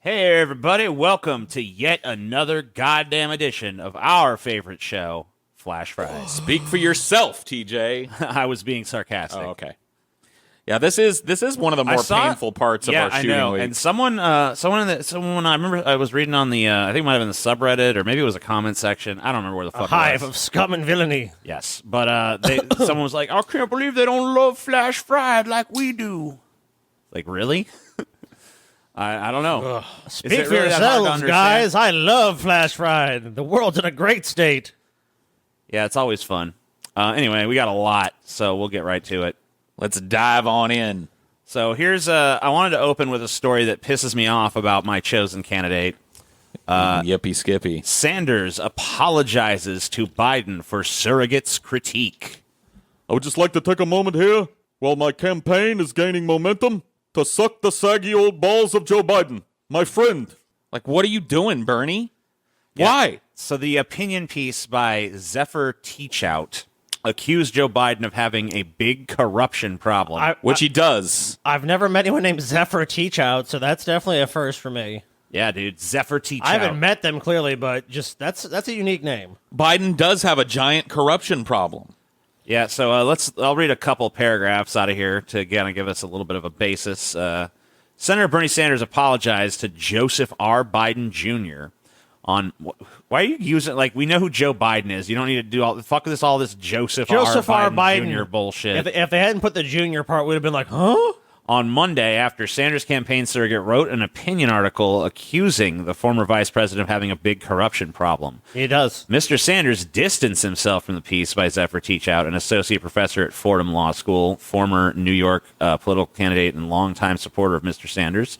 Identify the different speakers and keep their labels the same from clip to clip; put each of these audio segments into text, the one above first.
Speaker 1: Hey, everybody, welcome to yet another goddamn edition of our favorite show, Flash Fries.
Speaker 2: Speak for yourself, TJ.
Speaker 1: I was being sarcastic.
Speaker 2: Oh, okay. Yeah, this is one of the more painful parts of our shooting
Speaker 1: I know.
Speaker 2: week.
Speaker 1: And someone I remember I was reading on the I think it might have been the subreddit or maybe it was a comment section. I don't remember where the fuck
Speaker 3: A hive
Speaker 1: it was.
Speaker 3: of scum and villainy.
Speaker 1: Yes, but someone was like, "I can't believe they don't love Flash Fried like we do." Like, really? I don't know.
Speaker 3: Speak for yourselves, guys. I love Flash Fried. The world's in a great state.
Speaker 1: Yeah, it's always fun. Anyway, we got a lot, so we'll get right to it.
Speaker 2: Let's dive on in.
Speaker 1: So here's I wanted to open with a story that pisses me off about my chosen candidate.
Speaker 2: Yippee skippy.
Speaker 1: Sanders apologizes to Biden for surrogates critique.
Speaker 4: I would just like to take a moment here, while my campaign is gaining momentum, to suck the saggy old balls of Joe Biden, my friend.
Speaker 2: Like, what are you doing, Bernie?
Speaker 1: Yeah.
Speaker 2: Why?
Speaker 1: So the opinion piece by Zephyr Teachout accused Joe Biden of having a big corruption problem.
Speaker 2: Which he does.
Speaker 3: I've never met anyone named Zephyr Teachout, so that's definitely a first for me.
Speaker 1: Yeah, dude, Zephyr Teachout.
Speaker 3: I haven't met them clearly, but just that's a unique name.
Speaker 2: Biden does have a giant corruption problem.
Speaker 1: Yeah, so I'll read a couple paragraphs out of here to kind of give us a little bit of a basis. Senator Bernie Sanders apologized to Joseph R. Biden Jr. on why are you using we know who Joe Biden is. You don't need to do all this Joseph R. Biden Jr. bullshit.
Speaker 3: If they hadn't put the junior part, we'd have been like, huh?
Speaker 1: On Monday, after Sanders' campaign surrogate wrote an opinion article accusing the former vice president of having a big corruption problem.
Speaker 3: He does.
Speaker 1: Mr. Sanders distanced himself from the piece by Zephyr Teachout, an associate professor at Fordham Law School, former New York political candidate and longtime supporter of Mr. Sanders.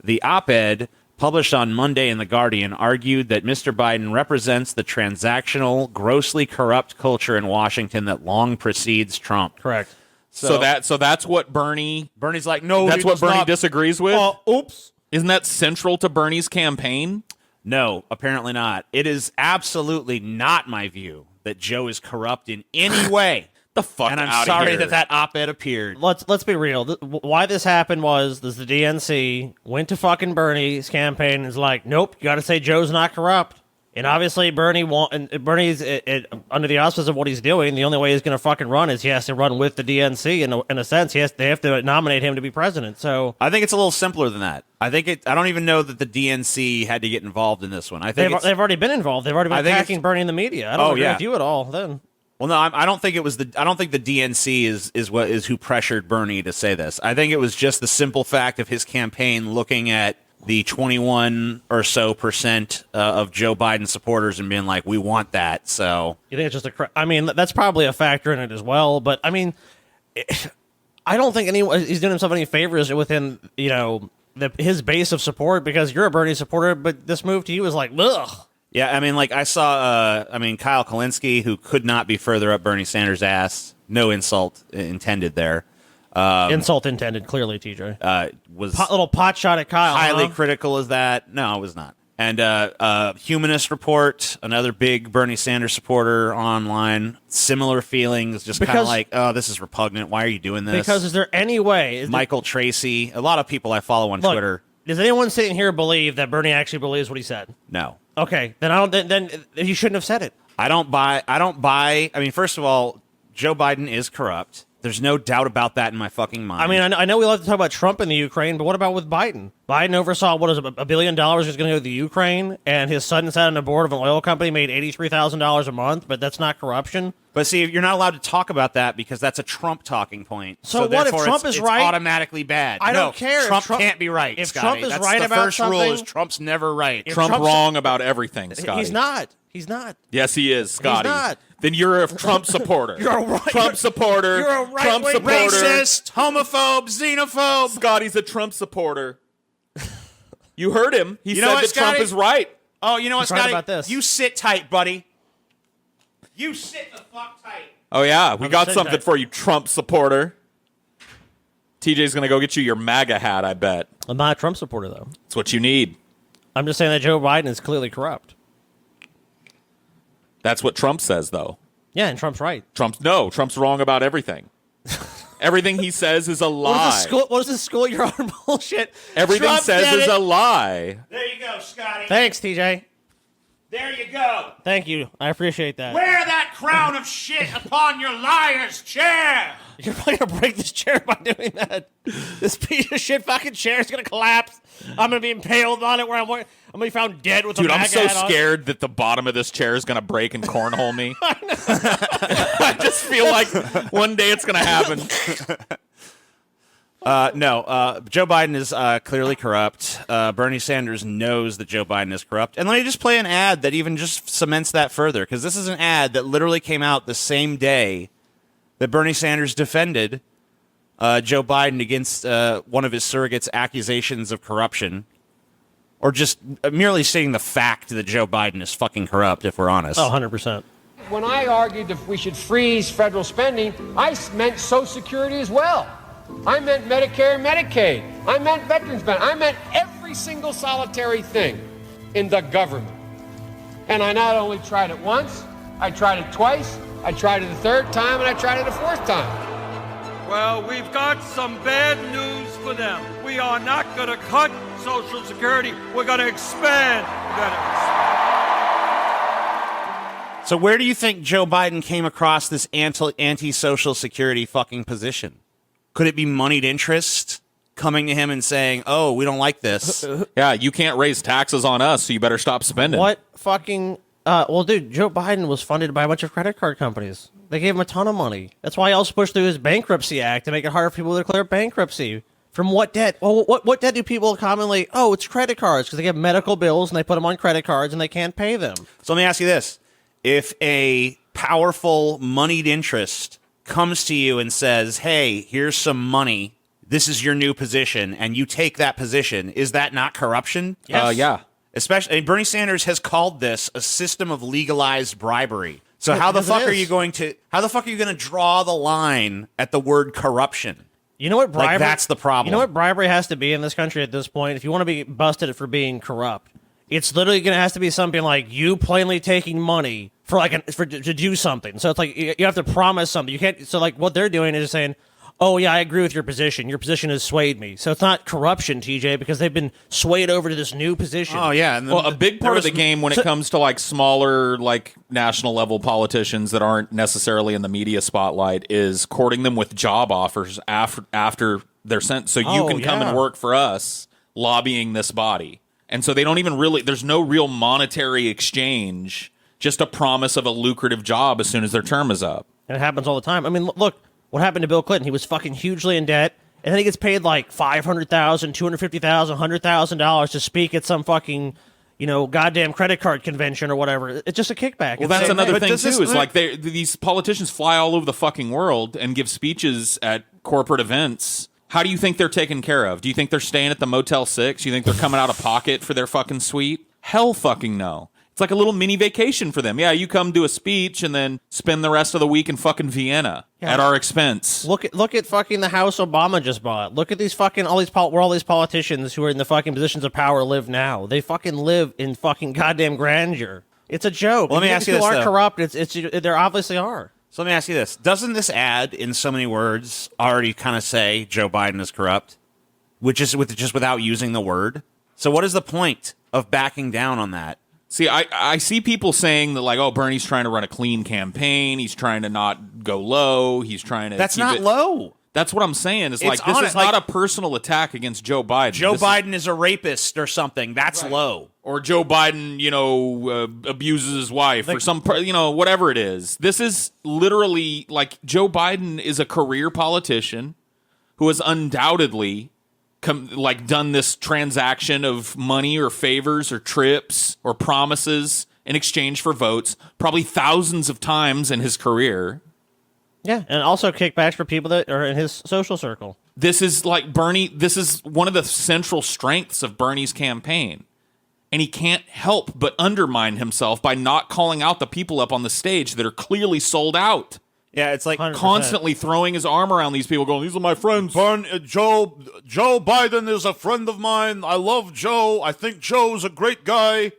Speaker 1: The op-ed, published on Monday in The Guardian, argued that Mr. Biden represents the transactional, grossly corrupt culture in Washington that long precedes Trump.
Speaker 3: Correct.
Speaker 2: So that's what Bernie's
Speaker 1: like, no,
Speaker 2: that's what Bernie disagrees with?
Speaker 3: Oops.
Speaker 2: Isn't that central to Bernie's campaign?
Speaker 1: No, apparently not. It is absolutely not my view that Joe is corrupt in any way.
Speaker 2: The fuck
Speaker 1: and I'm
Speaker 2: outta
Speaker 1: sorry
Speaker 2: here.
Speaker 1: that op-ed appeared.
Speaker 3: Let's be real. Why this happened was the DNC went to fucking Bernie's campaign and is like, nope, you got to say Joe's not corrupt. And obviously, Bernie's under the auspices of what he's doing. The only way he's going to fucking run is he has to run with the DNC. In a sense, they have to nominate him to be president. So
Speaker 1: I think it's a little simpler than that. I don't even know that the DNC had to get involved in this one. I think
Speaker 3: they've already been involved. They've already been attacking Bernie in the media. I don't agree with you at all. Then.
Speaker 1: Well, no, I don't think it was I don't think the DNC is who pressured Bernie to say this. I think it was just the simple fact of his campaign looking at the 21 or so % of Joe Biden supporters and being like, we want that. So
Speaker 3: you think it's just I mean, that's probably a factor in it as well. But I mean, I don't think he's doing himself any favors within his base of support, because you're a Bernie supporter, but this move to you is like, ugh.
Speaker 1: Yeah, I mean, I saw, Kyle Kalinske, who could not be further up Bernie Sanders' ass. No insult intended there.
Speaker 3: Insult intended, clearly, TJ.
Speaker 1: Was
Speaker 3: little pot shot at Kyle.
Speaker 1: Highly critical as that. No, it was not. And Humanist Report, another big Bernie Sanders supporter online, similar feelings, just kind of like, oh, this is repugnant. Why are you doing this?
Speaker 3: Because is there any way?
Speaker 1: Michael Tracy, a lot of people I follow on Twitter.
Speaker 3: Does anyone sitting here believe that Bernie actually believes what he said?
Speaker 1: No.
Speaker 3: Okay, then then he shouldn't have said it.
Speaker 1: I don't buy. I mean, first of all, Joe Biden is corrupt. There's no doubt about that in my fucking mind.
Speaker 3: I mean, I know we love to talk about Trump in the Ukraine, but what about with Biden? Biden oversaw, $1 billion was going to go to the Ukraine, and his son sat on the board of an oil company, made $83,000 a month, but that's not corruption.
Speaker 1: But see, you're not allowed to talk about that because that's a Trump talking point.
Speaker 3: So what if Trump is right?
Speaker 1: It's automatically bad.
Speaker 3: I don't care.
Speaker 1: Trump can't be right,
Speaker 3: If
Speaker 1: Scotty.
Speaker 3: Trump is
Speaker 1: That's
Speaker 3: right
Speaker 1: the
Speaker 3: about
Speaker 1: first
Speaker 3: something,
Speaker 1: rule is Trump's never right.
Speaker 2: Trump's wrong about everything, Scotty.
Speaker 3: He's not. He's not.
Speaker 2: Yes, he is, Scotty.
Speaker 3: He's not.
Speaker 2: Then you're a Trump supporter.
Speaker 3: You're a
Speaker 2: Trump supporter.
Speaker 3: You're a
Speaker 2: Trump
Speaker 3: right-wing
Speaker 2: supporter.
Speaker 1: Racist, homophobe, xenophobe.
Speaker 2: Scotty's a Trump supporter. You heard him. He said
Speaker 1: know what,
Speaker 2: that Trump
Speaker 1: Scotty?
Speaker 2: is right.
Speaker 1: Oh, you know what,
Speaker 3: He's right
Speaker 1: Scotty?
Speaker 3: about this.
Speaker 1: You sit tight, buddy. You sit the fuck tight.
Speaker 2: Oh, yeah. We got
Speaker 3: saying
Speaker 2: something
Speaker 3: that.
Speaker 2: for you, Trump supporter. TJ's going to go get you your MAGA hat, I bet.
Speaker 3: I'm not a Trump supporter, though.
Speaker 2: That's what you need.
Speaker 3: I'm just saying that Joe Biden is clearly corrupt.
Speaker 2: That's what Trump says, though.
Speaker 3: Yeah, and Trump's right.
Speaker 2: Trump's wrong about everything. Everything he says is a lie.
Speaker 3: What is this school your own bullshit?
Speaker 2: Everything
Speaker 3: Trump
Speaker 2: says
Speaker 3: said
Speaker 2: is
Speaker 3: it.
Speaker 2: a lie.
Speaker 5: There you go, Scotty.
Speaker 3: Thanks, TJ.
Speaker 5: There you go.
Speaker 3: Thank you. I appreciate that.
Speaker 5: Wear that crown of shit upon your liar's chair.
Speaker 3: You're probably gonna break this chair by doing that. This piece of shit fucking chair is gonna collapse. I'm gonna be impaled on it where I'm gonna be found dead with
Speaker 2: Dude,
Speaker 3: a
Speaker 2: I'm
Speaker 3: MAGA
Speaker 2: so
Speaker 3: hat on.
Speaker 2: scared that the bottom of this chair is going to break and cornhole me. I just feel like one day it's going to happen.
Speaker 1: No, Joe Biden is clearly corrupt. Bernie Sanders knows that Joe Biden is corrupt. And let me just play an ad that even just cements that further, because this is an ad that literally came out the same day that Bernie Sanders defended Joe Biden against one of his surrogates' accusations of corruption, or just merely stating the fact that Joe Biden is fucking corrupt, if we're honest.
Speaker 3: Oh, 100%.
Speaker 6: When I argued that we should freeze federal spending, I meant Social Security as well. I meant Medicare and Medicaid. I meant veterans benefits. I meant every single solitary thing in the government. And I not only tried it once, I tried it twice, I tried it a third time, and I tried it a fourth time.
Speaker 7: Well, we've got some bad news for them. We are not going to cut Social Security. We're going to expand.
Speaker 1: So where do you think Joe Biden came across this anti-Social Security fucking position? Could it be moneyed interest coming to him and saying, oh, we don't like this?
Speaker 2: Yeah, you can't raise taxes on us, so you better stop spending.
Speaker 3: What fucking... well, dude, Joe Biden was funded by a bunch of credit card companies. They gave him a ton of money. That's why he also pushed through his bankruptcy act to make it harder for people to declare bankruptcy. From what debt? Well, what debt do people commonly... Oh, it's credit cards, because they get medical bills and they put them on credit cards and they can't pay them.
Speaker 1: So let me ask you this. If a powerful moneyed interest comes to you and says, hey, here's some money, this is your new position, and you take that position, is that not corruption?
Speaker 3: Yes.
Speaker 2: Yeah.
Speaker 1: Especially, and Bernie Sanders has called this a system of legalized bribery. So
Speaker 3: Yeah,
Speaker 1: how the
Speaker 3: because it
Speaker 1: fuck are
Speaker 3: is.
Speaker 1: you going to draw the line at the word corruption?
Speaker 3: You know what bribery...
Speaker 1: Like, that's the problem.
Speaker 3: You know what bribery has to be in this country at this point? If you want to be busted for being corrupt, it's literally going to have to be something like you plainly taking money for to do something. So it's like you have to promise something. You can't. So like what they're doing is saying, "Oh yeah, I agree with your position. Your position has swayed me." So it's not corruption, TJ, because they've been swayed over to this new position.
Speaker 1: Oh yeah. And
Speaker 2: Well, a big part of the game when it comes to like smaller, like national level politicians that aren't necessarily in the media spotlight is courting them with job offers after they're sent, so you can come and work for us, lobbying this body. And so they don't even really. There's no real monetary exchange. Just a promise of a lucrative job as soon as their term is up.
Speaker 3: And it happens all the time. I mean, look what happened to Bill Clinton. He was fucking hugely in debt, and then he gets paid like $500,000, $250,000, $100,000 to speak at some fucking, goddamn credit card convention or whatever. It's just a kickback.
Speaker 2: Well,
Speaker 3: It's
Speaker 2: that's
Speaker 3: the same
Speaker 2: another
Speaker 3: thing.
Speaker 2: thing too. Is like these politicians fly all over the fucking world and give speeches at corporate events. How do you think they're taken care of? Do you think they're staying at the Motel 6? Do you think they're coming out of pocket for their fucking suite? Hell fucking no. It's like a little mini vacation for them. Yeah, you come do a speech and then spend the rest of the week in fucking Vienna at our expense.
Speaker 3: Look at fucking the house Obama just bought. Look at these fucking where all these politicians who are in the fucking positions of power live now. They fucking live in fucking goddamn grandeur. It's a joke.
Speaker 1: Well, let me ask you this,
Speaker 3: People aren't
Speaker 1: though.
Speaker 3: corrupt. There obviously are.
Speaker 1: So let me ask you this. Doesn't this ad, in so many words, already kind of say Joe Biden is corrupt? Just without using the word? So what is the point of backing down on that?
Speaker 2: See, I see people saying that, like, oh, Bernie's trying to run a clean campaign. He's trying to not go low. He's trying to
Speaker 1: That's
Speaker 2: keep
Speaker 1: not
Speaker 2: it.
Speaker 1: low.
Speaker 2: That's what I'm saying. Is
Speaker 1: It's
Speaker 2: like, this
Speaker 1: on
Speaker 2: is
Speaker 1: it, like-
Speaker 2: not a personal attack against Joe Biden.
Speaker 1: Joe
Speaker 2: This
Speaker 1: Biden is a rapist or something. That's low.
Speaker 2: or Joe Biden, abuses his wife or whatever it is. This is literally like Joe Biden is a career politician who has undoubtedly done this transaction of money or favors or trips or promises in exchange for votes probably thousands of times in his career.
Speaker 3: Yeah, and also kickbacks for people that are in his social circle.
Speaker 2: This is like Bernie. This is one of the central strengths of Bernie's campaign. And he can't help but undermine himself by not calling out the people up on the stage that are clearly sold out.
Speaker 1: Yeah, it's like
Speaker 3: 100%.
Speaker 2: Constantly throwing his arm around these people going, these are my friends.
Speaker 4: Joe Biden is a friend of mine. I love Joe. I think Joe's a great guy.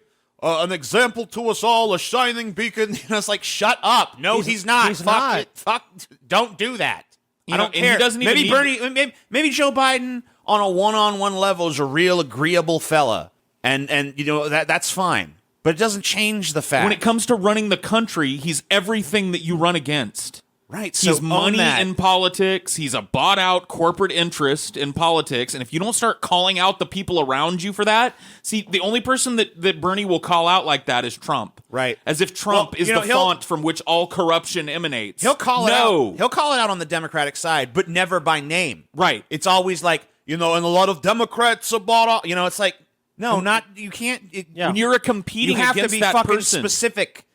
Speaker 4: An example to us all, a shining beacon.
Speaker 1: it's like, shut up. No, he's not.
Speaker 3: he's
Speaker 1: Fuck
Speaker 3: not.
Speaker 1: it. Fuck. Don't do that. I don't care.
Speaker 2: He doesn't even
Speaker 1: maybe Joe Biden on a one-on-one level is a real agreeable fella, and that's fine. But it doesn't change the fact
Speaker 2: when it comes to running the country, he's everything that you run against.
Speaker 1: Right. So
Speaker 2: he's money in politics. He's a bought-out corporate interest in politics. And if you don't start calling out the people around you for that, see, the only person that Bernie will call out like that is Trump.
Speaker 1: Right.
Speaker 2: As if Trump is the font from which all corruption emanates.
Speaker 1: He'll call it out. He'll call it out on the Democratic side, but never by name.
Speaker 2: Right.
Speaker 1: It's always like, and a lot of Democrats are bought out. It's like, no, you can't.
Speaker 2: When you're competing
Speaker 1: you have
Speaker 2: against
Speaker 1: to be
Speaker 2: that
Speaker 1: fucking
Speaker 2: person.
Speaker 1: specific.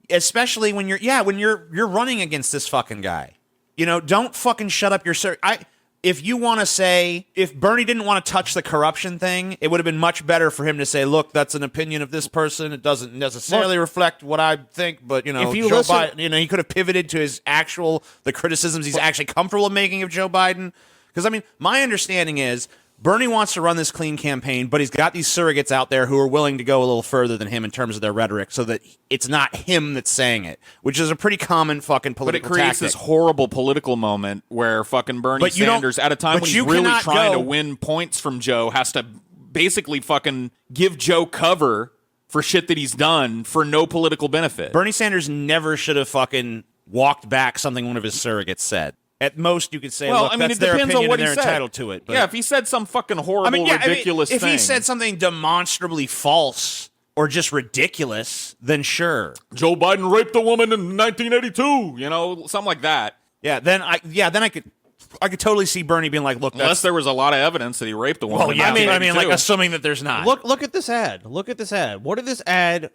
Speaker 1: Especially when you're running against this fucking guy. Don't fucking shut up your if you want to say, if Bernie didn't want to touch the corruption thing, it would have been much better for him to say, look, that's an opinion of this person. It doesn't necessarily reflect what I think, but,
Speaker 3: if you
Speaker 1: Joe
Speaker 3: listen,
Speaker 1: Biden, he could have pivoted to the criticisms he's actually comfortable making of Joe Biden. Because, my understanding is Bernie wants to run this clean campaign, but he's got these surrogates out there who are willing to go a little further than him in terms of their rhetoric so that it's not him that's saying it, which is a pretty common fucking political
Speaker 2: But it creates
Speaker 1: tactic.
Speaker 2: this horrible political moment where fucking Bernie Sanders, at a time when he's really trying to win points from Joe, has to basically fucking give Joe cover for shit that he's done for no political benefit.
Speaker 1: Bernie Sanders never should have fucking walked back something one of his surrogates said. At most, you could say, look, that's
Speaker 2: it
Speaker 1: their
Speaker 2: depends
Speaker 1: opinion
Speaker 2: on what
Speaker 1: and
Speaker 2: he
Speaker 1: they're
Speaker 2: said.
Speaker 1: entitled to it. But,
Speaker 2: yeah, if he said some fucking horrible, ridiculous
Speaker 1: if
Speaker 2: thing.
Speaker 1: If he said something demonstrably false or just ridiculous, then sure.
Speaker 2: Joe Biden raped a woman in 1982, something like that.
Speaker 1: Yeah, then I could totally see Bernie being like, look,
Speaker 2: unless there was a lot of evidence that he raped a woman.
Speaker 1: Well, yeah, I mean, like assuming that there's not.
Speaker 3: Look at this ad. Look at this ad. What did this ad?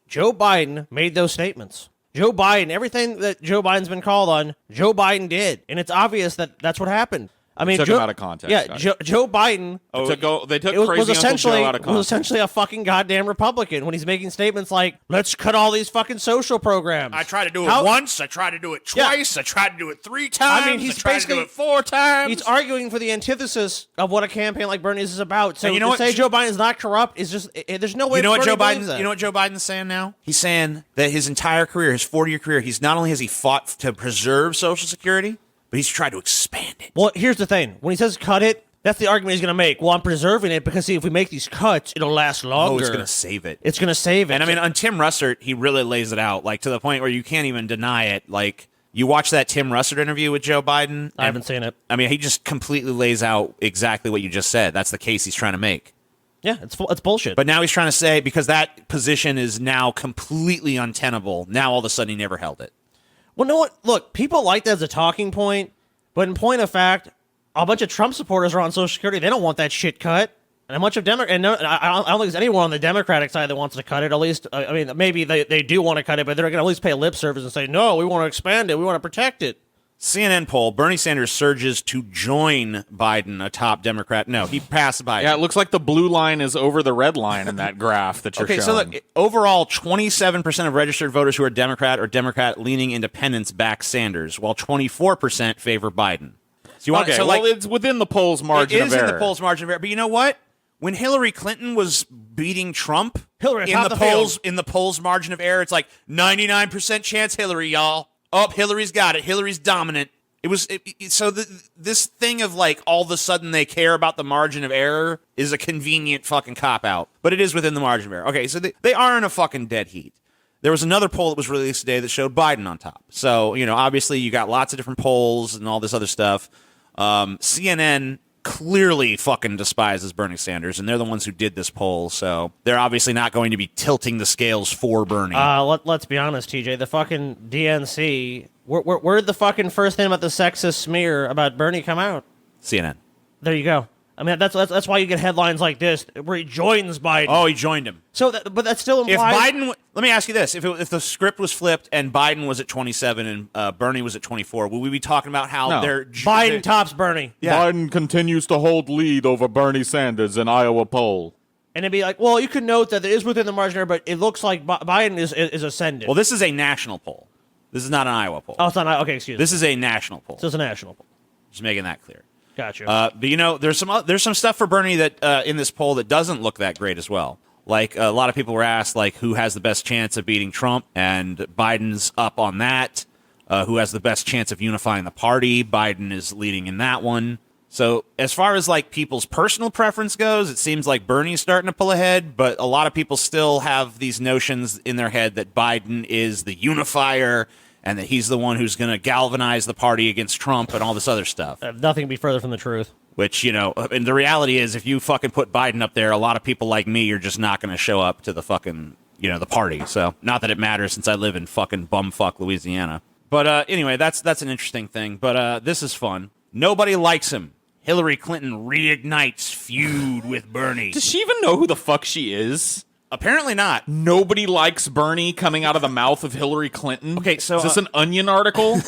Speaker 3: Joe Biden made those statements. Joe Biden, everything that Joe Biden's been called on, Joe Biden did, and it's obvious that that's what happened.
Speaker 2: Took him out of context.
Speaker 3: Yeah, Joe Biden.
Speaker 2: They took crazy Uncle Joe out of context.
Speaker 3: Was essentially a fucking goddamn Republican when he's making statements like, "Let's cut all these fucking social programs."
Speaker 4: I tried to do it once. I tried to do it twice. I tried to do it 3 times.
Speaker 3: He's
Speaker 4: I tried
Speaker 3: basically
Speaker 4: to do it 4 times.
Speaker 3: He's arguing for the antithesis of what a campaign like Bernie's is about. So
Speaker 1: you know
Speaker 3: to say Joe Biden's not corrupt is just there's no way.
Speaker 1: You know what Joe
Speaker 3: Biden's
Speaker 1: Biden? You know what Joe Biden's saying now? He's saying that his entire career, his 40-year career, he's not only has he fought to preserve Social Security, but he's tried to expand it.
Speaker 3: Well, here's the thing. When he says cut it, that's the argument he's going to make. Well, I'm preserving it because, see, if we make these cuts, it'll last longer.
Speaker 1: Oh, it's going to save it.
Speaker 3: It's going to save it.
Speaker 1: And on Tim Russert, he really lays it out, like to the point where you can't even deny it. Like, you watch that Tim Russert interview with Joe Biden.
Speaker 3: I haven't seen it.
Speaker 1: He just completely lays out exactly what you just said. That's the case he's trying to make.
Speaker 3: Yeah, it's bullshit.
Speaker 1: But now he's trying to say, because that position is now completely untenable, now all of a sudden he never held it.
Speaker 3: Well, know what? Look, people like that as a talking point. But in point of fact, a bunch of Trump supporters are on Social Security. They don't want that shit cut. And a bunch of I don't think there's anyone on the Democratic side that wants to cut it. At least, maybe they do want to cut it, but they're going to at least pay lip service and say, no, we want to expand it. We want to protect it.
Speaker 1: CNN poll, Bernie Sanders surges to join Biden, a top Democrat. No, he passed Biden.
Speaker 2: Yeah, it looks like the blue line is over the red line in that graph that you're showing.
Speaker 1: Okay, so look, overall, 27% of registered voters who are Democrat or Democrat-leaning independents back Sanders, while 24% favor Biden. So
Speaker 2: it's within the polls margin of error.
Speaker 1: It is in the polls margin of error. But you know what? When Hillary Clinton was beating Trump in the polls margin of error, it's like 99% chance Hillary, y'all. Oh, Hillary's got it. Hillary's dominant. This thing of like all of a sudden they care about the margin of error is a convenient fucking cop-out. But it is within the margin of error. Okay, so they are in a fucking dead heat. There was another poll that was released today that showed Biden on top. So, obviously you got lots of different polls and all this other stuff. CNN clearly fucking despises Bernie Sanders, and they're the ones who did this poll, so they're obviously not going to be tilting the scales for Bernie.
Speaker 3: Let's be honest, TJ. The fucking DNC, where did the fucking first thing about the sexist smear about Bernie come out?
Speaker 1: CNN.
Speaker 3: There you go. That's why you get headlines like this where he joins Biden.
Speaker 1: Oh, he joined him.
Speaker 3: But that still implies.
Speaker 1: If Biden, let me ask you this: if the script was flipped and Biden was at 27 and Bernie was at 24, would we be talking about how
Speaker 3: Biden tops Bernie?
Speaker 1: Yeah.
Speaker 2: Biden continues to hold lead over Bernie Sanders in Iowa poll.
Speaker 3: And it'd be like, well, you could note that it is within the margin, but it looks like Biden is ascendant.
Speaker 1: Well, this is a national poll. This is not an Iowa poll.
Speaker 3: Oh, it's not. Okay, excuse me.
Speaker 1: This is a national poll.
Speaker 3: So it's a national poll.
Speaker 1: Just making that clear.
Speaker 3: Gotcha.
Speaker 1: But there's some stuff for Bernie that in this poll that doesn't look that great as well. Like a lot of people were asked, like, who has the best chance of beating Trump, and Biden's up on that. who has the best chance of unifying the party. Biden is leading in that one. So as far as like people's personal preference goes, it seems like Bernie's starting to pull ahead, but a lot of people still have these notions in their head that Biden is the unifier and that he's the one who's going to galvanize the party against Trump and all this other stuff.
Speaker 3: Nothing can be further from the truth.
Speaker 1: Which, and the reality is if you fucking put Biden up there, a lot of people like me are just not going to show up to the fucking, the party. So not that it matters since I live in fucking bumfuck Louisiana. But anyway, that's an interesting thing. But this is fun. Nobody likes him. Hillary Clinton reignites feud with Bernie.
Speaker 2: Does she even know who the fuck she is?
Speaker 1: Apparently not.
Speaker 2: Nobody likes Bernie coming out of the mouth of Hillary Clinton.
Speaker 1: Okay, so
Speaker 2: is this an Onion article?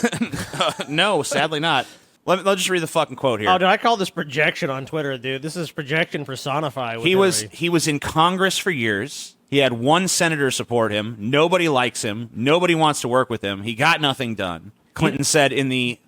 Speaker 1: No, sadly not. Let me just read the fucking quote here.
Speaker 3: Oh, dude, I call this projection on Twitter, dude. This is projection personified.
Speaker 1: He was in Congress for years. He had one senator support him. Nobody likes him. Nobody wants to work with him. He got nothing done. Clinton said he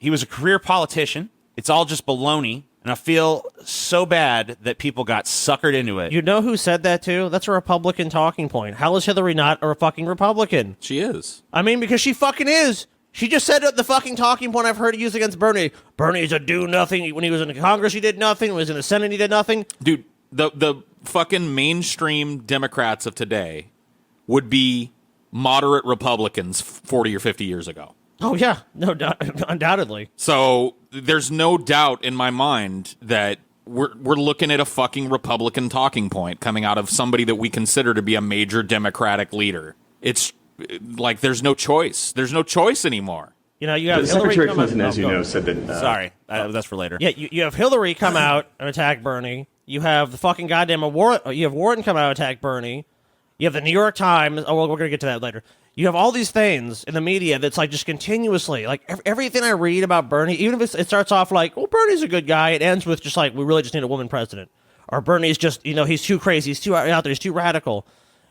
Speaker 1: was a career politician. It's all just baloney, and I feel so bad that people got suckered into it.
Speaker 3: You know who said that, too? That's a Republican talking point. How is Hillary not a fucking Republican?
Speaker 2: She is.
Speaker 3: I mean, because she fucking is. She just said the fucking talking point I've heard used against Bernie. Bernie's a do-nothing. When he was in Congress, he did nothing. When he was in the Senate, he did nothing.
Speaker 2: Dude, the fucking mainstream Democrats of today would be moderate Republicans 40 or 50 years ago.
Speaker 3: Oh, yeah. No, undoubtedly.
Speaker 2: So there's no doubt in my mind that we're looking at a fucking Republican talking point coming out of somebody that we consider to be a major Democratic leader. It's like there's no choice. There's no choice anymore.
Speaker 3: You have Hillary
Speaker 8: Secretary Clinton, as you know, said that...
Speaker 1: Sorry, that's for later.
Speaker 3: Yeah, you have Hillary come out and attack Bernie. You have the fucking goddamn you have Warren come out and attack Bernie. You have the New York Times. Oh, well, we're going to get to that later. You have all these things in the media that's like just continuously, like everything I read about Bernie, even if it starts off like, well, Bernie's a good guy, it ends with just like, we really just need a woman president. Or Bernie's just, he's too crazy, he's too out there, he's too radical.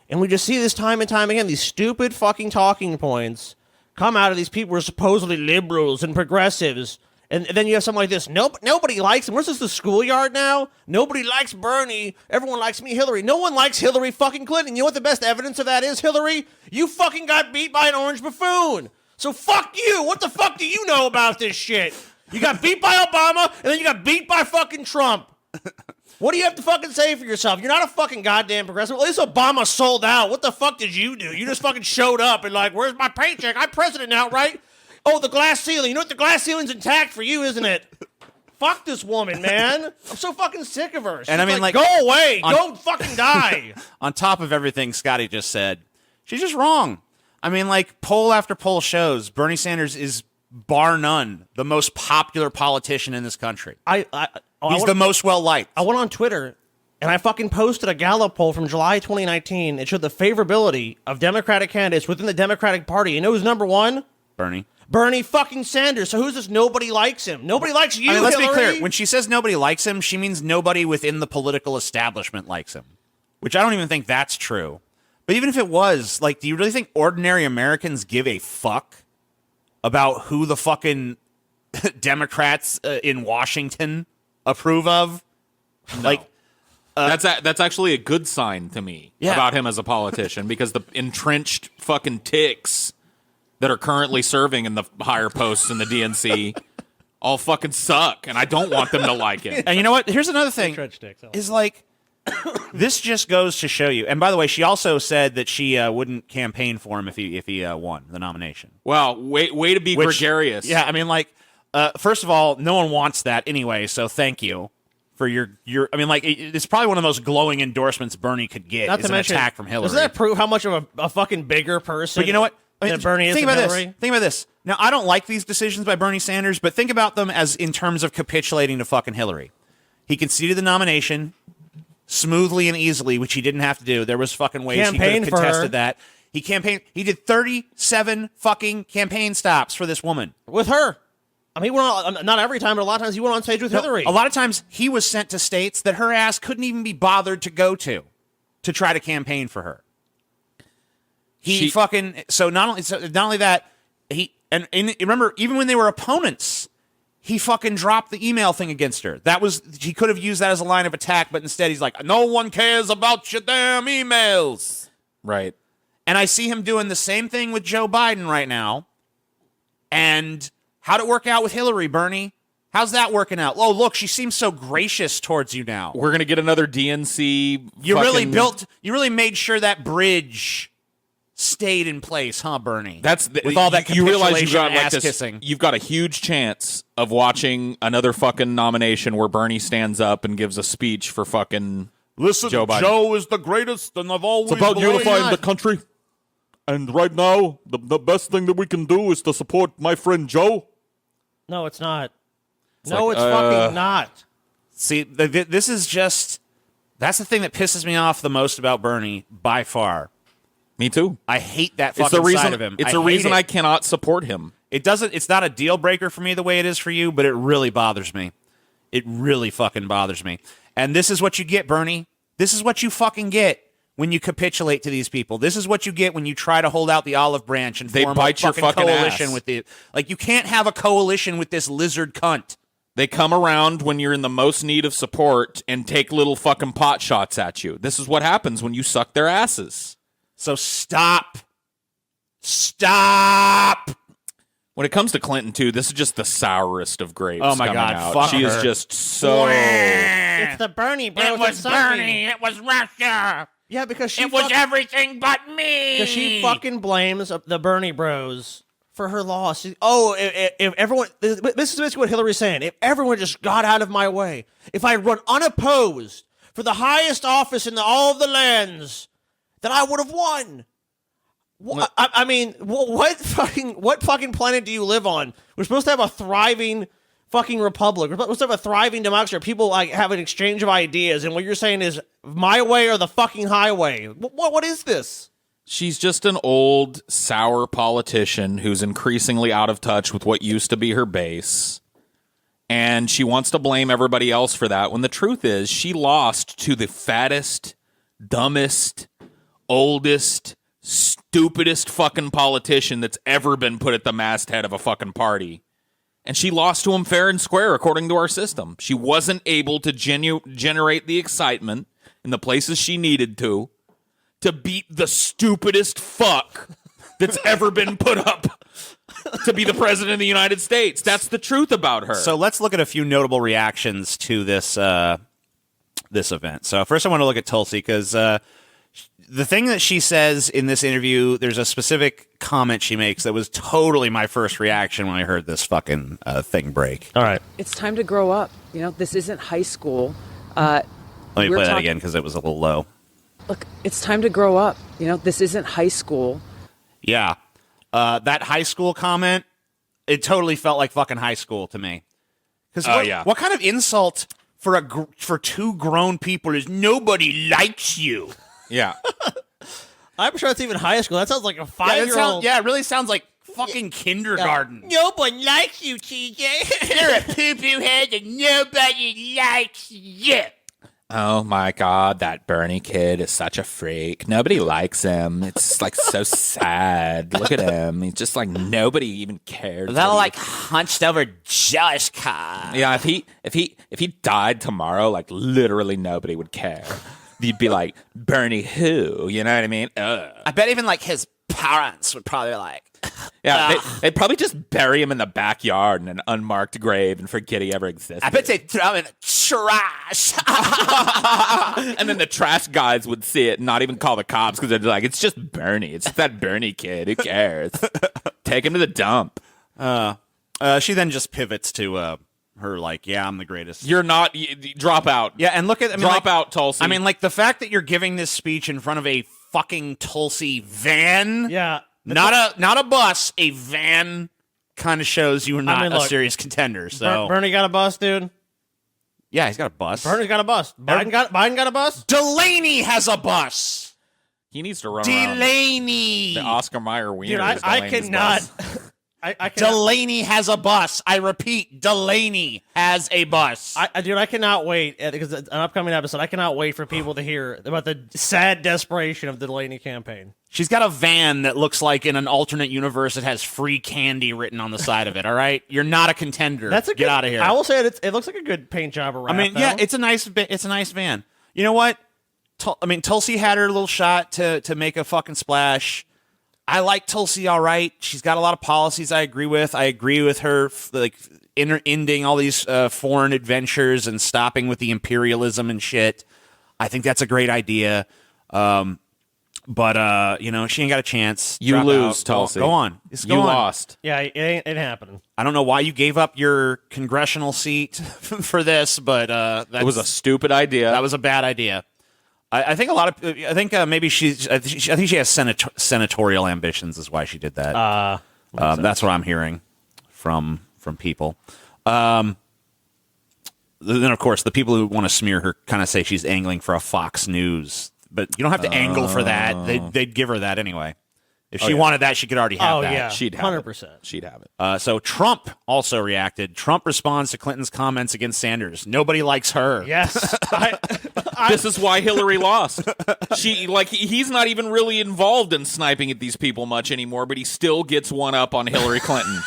Speaker 3: And we just see this time and time again, these stupid fucking talking points come out of these people who are supposedly liberals and progressives. And then you have something like this. Nobody likes him. Where's this, the schoolyard now? Nobody likes Bernie. Everyone likes me, Hillary. No one likes Hillary fucking Clinton. You know what the best evidence of that is, Hillary? You fucking got beat by an orange buffoon. So fuck you. What the fuck do you know about this shit? You got beat by Obama, and then you got beat by fucking Trump. What do you have to fucking say for yourself? You're not a fucking goddamn progressive. At least Obama sold out. What the fuck did you do? You just fucking showed up and like, where's my paycheck? I'm president now, right? Oh, the glass ceiling. You know what? The glass ceiling's intact for you, isn't it? Fuck this woman, man. I'm so fucking sick of her. She's
Speaker 1: and I mean, like,
Speaker 3: go away. Go fucking die.
Speaker 1: On top of everything Scotty just said, she's just wrong. I mean, like, poll after poll shows Bernie Sanders is, bar none, the most popular politician in this country. He's the most well-liked.
Speaker 3: I went on Twitter, and I fucking posted a Gallup poll from July 2019. It showed the favorability of Democratic candidates within the Democratic Party. You know who's number one? Bernie fucking Sanders. So who's this? Nobody likes him. Nobody likes you,
Speaker 1: let's
Speaker 3: Hillary.
Speaker 1: be clear. When she says nobody likes him, she means nobody within the political establishment likes him, which I don't even think that's true. But even if it was, like, do you really think ordinary Americans give a fuck about who the fucking Democrats in Washington approve of?
Speaker 2: No.
Speaker 1: Like,
Speaker 2: that's actually a good sign to me about him as a politician, because the entrenched fucking ticks that are currently serving in the higher posts in the DNC all fucking suck, and I don't want them to like it.
Speaker 1: And you know what? Here's another thing. Is like, this just goes to show you. And by the way, she also said that she wouldn't campaign for him if he won the nomination.
Speaker 2: Wow, way to be gregarious.
Speaker 1: Yeah, I mean, like, first of all, no one wants that anyway. So thank you for your. I mean, like, it's probably one of the most glowing endorsements Bernie could get.
Speaker 3: Not
Speaker 1: is
Speaker 3: to
Speaker 1: an
Speaker 3: mention,
Speaker 1: attack from Hillary.
Speaker 3: Doesn't that prove how much of a fucking bigger person?
Speaker 1: But you know what?
Speaker 3: Bernie is
Speaker 1: think about
Speaker 3: Hillary?
Speaker 1: this. Think about this. Now, I don't like these decisions by Bernie Sanders, but think about them as in terms of capitulating to fucking Hillary. He conceded the nomination smoothly and easily, which he didn't have to do. There was fucking ways he could have contested that. He campaigned. He did 37 fucking campaign stops for this woman.
Speaker 3: With her. I mean, he went on, not every time, but a lot of times he went on stage with Hillary.
Speaker 1: A lot of times he was sent to states that her ass couldn't even be bothered to go to try to campaign for her. Not only that, and remember, even when they were opponents, he fucking dropped the email thing against her. He could have used that as a line of attack, but instead he's like, no one cares about your damn emails.
Speaker 2: Right.
Speaker 1: And I see him doing the same thing with Joe Biden right now. And how'd it work out with Hillary, Bernie? How's that working out? Oh, look, she seems so gracious towards you now.
Speaker 2: We're gonna get another DNC.
Speaker 1: You really made sure that bridge stayed in place, huh, Bernie?
Speaker 2: With all that you realize you've got
Speaker 1: ass kissing.
Speaker 2: You've got a huge chance of watching another fucking nomination where Bernie stands up and gives a speech for fucking
Speaker 4: Listen,
Speaker 2: Joe Biden.
Speaker 4: Joe is the greatest, and I've always
Speaker 8: It's about
Speaker 4: believed.
Speaker 8: unifying the country. And right now, the best thing that we can do is to support my friend Joe.
Speaker 3: No, it's not. It's
Speaker 2: like,
Speaker 3: fucking not.
Speaker 1: See, this is just... That's the thing that pisses me off the most about Bernie, by far.
Speaker 2: Me too.
Speaker 1: I hate that
Speaker 2: It's
Speaker 1: fucking
Speaker 2: the reason.
Speaker 1: side of him.
Speaker 2: It's the reason
Speaker 1: hate
Speaker 2: I
Speaker 1: it.
Speaker 2: cannot support him.
Speaker 1: It's not a deal breaker for me the way it is for you, but it really bothers me. It really fucking bothers me. And this is what you get, Bernie. This is what you fucking get when you capitulate to these people. This is what you get when you try to hold out the olive branch and
Speaker 2: They
Speaker 1: form
Speaker 2: bite
Speaker 1: a
Speaker 2: your
Speaker 1: fucking
Speaker 2: fucking
Speaker 1: coalition
Speaker 2: ass.
Speaker 1: with the... Like, you can't have a coalition with this lizard cunt.
Speaker 2: They come around when you're in the most need of support and take little fucking pot shots at you. This is what happens when you suck their asses.
Speaker 1: So stop. Stop.
Speaker 2: When it comes to Clinton, too, this is just the sourest of grapes.
Speaker 1: Oh, my
Speaker 2: coming
Speaker 1: God,
Speaker 2: out.
Speaker 1: fuck
Speaker 2: She is
Speaker 1: her.
Speaker 2: just so.
Speaker 3: It's the Bernie bros.
Speaker 5: It was Bernie. It was Russia.
Speaker 3: Yeah, because she
Speaker 5: It was everything but me.
Speaker 3: Because she fucking blames the Bernie bros for her loss. If everyone... This is basically what Hillary's saying. If everyone just got out of my way, if I run unopposed for the highest office in all of the lands, then I would have won. I mean, what fucking planet do you live on? We're supposed to have a thriving fucking republic. We're supposed to have a thriving democracy where people like have an exchange of ideas, and what you're saying is my way or the fucking highway. What is this?
Speaker 2: She's just an old, sour politician who's increasingly out of touch with what used to be her base. And she wants to blame everybody else for that, when the truth is she lost to the fattest, dumbest, oldest, stupidest fucking politician that's ever been put at the masthead of a fucking party. And she lost to him fair and square, according to our system. She wasn't able to generate the excitement in the places she needed to beat the stupidest fuck that's ever been put up to be the president of the United States. That's the truth about her.
Speaker 1: So let's look at a few notable reactions to this this event. So first I want to look at Tulsi, because the thing that she says in this interview, there's a specific comment she makes that was totally my first reaction when I heard this fucking thing break.
Speaker 3: All right.
Speaker 9: It's time to grow up. You know, this isn't high school.
Speaker 1: Let me play that again because it was a little low.
Speaker 9: Look, it's time to grow up. You know, this isn't high school.
Speaker 1: Yeah. That high school comment, it totally felt like fucking high school to me. Because what kind of insult for two grown people is nobody likes you?
Speaker 2: Yeah.
Speaker 3: I'm sure it's even high school. That sounds like a 5-year-old.
Speaker 1: Yeah, it really sounds like fucking kindergarten.
Speaker 5: No one likes you, TJ. You're a poo-poo head and nobody likes you.
Speaker 2: Oh my God, that Bernie kid is such a freak. Nobody likes him. It's like so sad. Look at him. He's just like nobody even cares.
Speaker 1: That like hunched over jealous cock.
Speaker 2: Yeah, if he died tomorrow, like literally nobody would care. You'd be like, Bernie who? You know what I mean? Ugh.
Speaker 1: I bet even like his parents would probably like.
Speaker 2: Yeah, they'd probably just bury him in the backyard in an unmarked grave and forget he ever existed.
Speaker 1: I bet they'd throw him in the trash.
Speaker 2: And then the trash guys would see it and not even call the cops because they're like, it's just Bernie. It's just that Bernie kid. Who cares? Take him to the dump.
Speaker 1: She then just pivots to her like, yeah, I'm the greatest.
Speaker 2: You're not. Drop out.
Speaker 1: Yeah, and look at
Speaker 2: drop out, Tulsi.
Speaker 1: I mean, like the fact that you're giving this speech in front of a fucking Tulsi van.
Speaker 3: Yeah.
Speaker 1: Not a bus, a van kind of shows you are not a serious contender. So
Speaker 3: Bernie got a bus, dude.
Speaker 1: Yeah, he's got a bus.
Speaker 3: Bernie's got a bus. Biden got a bus.
Speaker 1: Delaney has a bus.
Speaker 2: He needs to run around.
Speaker 1: Delaney.
Speaker 2: The Oscar Mayer wiener.
Speaker 3: Dude, I cannot. I cannot.
Speaker 1: Delaney has a bus. I repeat, Delaney has a bus.
Speaker 3: I cannot wait because an upcoming episode. I cannot wait for people to hear about the sad desperation of the Delaney campaign.
Speaker 1: She's got a van that looks like in an alternate universe it has free candy written on the side of it. All right, you're not a contender. Get out of here.
Speaker 3: I will say it looks like a good paint job around.
Speaker 1: I mean, yeah, it's a nice van. You know what? Tulsi had her little shot to make a fucking splash. I like Tulsi all right. She's got a lot of policies I agree with. I agree with her, like ending all these foreign adventures and stopping with the imperialism and shit. I think that's a great idea. But she ain't got a chance.
Speaker 2: You
Speaker 1: Drop
Speaker 2: lose,
Speaker 1: out.
Speaker 2: Tulsi.
Speaker 1: Go on.
Speaker 2: You lost.
Speaker 3: Yeah, it ain't happening.
Speaker 1: I don't know why you gave up your congressional seat for this, but
Speaker 2: it was a stupid idea.
Speaker 1: That was a bad idea. I think a lot of. I think maybe she's. I think she has senatorial ambitions. Is why she did that. That's what I'm hearing from people. Then of course the people who want to smear her kind of say she's angling for a Fox News, but you don't have to angle for that. They'd give her that anyway. If she wanted that, she could already have that.
Speaker 3: Yeah,
Speaker 2: she'd have
Speaker 3: 100%.
Speaker 2: She'd have it.
Speaker 1: So Trump also reacted. Trump responds to Clinton's comments against Sanders. Nobody likes her.
Speaker 3: Yes.
Speaker 2: This is why Hillary lost. He's not even really involved in sniping at these people much anymore, but he still gets one up on Hillary Clinton.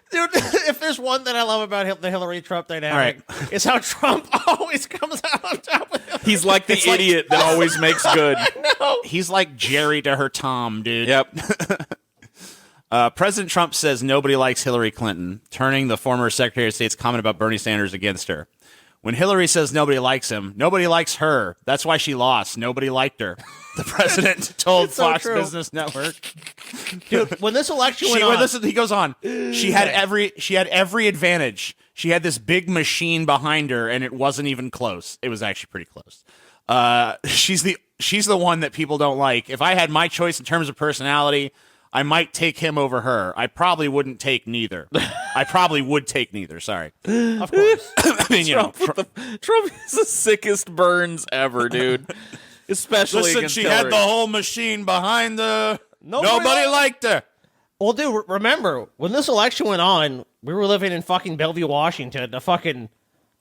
Speaker 3: Dude, if there's one that I love about the Hillary-Trump dynamic, it's how Trump always comes out on top of Hillary.
Speaker 2: He's like the idiot that always makes good.
Speaker 3: No.
Speaker 1: He's like Jerry to her Tom, dude.
Speaker 2: Yep.
Speaker 1: President Trump says nobody likes Hillary Clinton, turning the former Secretary of State's comment about Bernie Sanders against her. When Hillary says nobody likes him, nobody likes her. That's why she lost. Nobody liked her. The president told Fox Business Network.
Speaker 3: Dude, when this election went on,
Speaker 1: he goes on. She had every advantage. She had this big machine behind her, and it wasn't even close. It was actually pretty close. She's the one that people don't like. If I had my choice in terms of personality, I might take him over her. I probably wouldn't take neither. I probably would take neither. Sorry.
Speaker 3: Of course.
Speaker 1: I mean,
Speaker 2: Trump is the sickest burns ever, dude. Especially
Speaker 4: Listen,
Speaker 2: against
Speaker 4: she
Speaker 2: Hillary.
Speaker 4: had the whole machine behind her. Nobody liked her.
Speaker 3: Well, dude, remember, when this election went on, we were living in fucking Bellevue, Washington,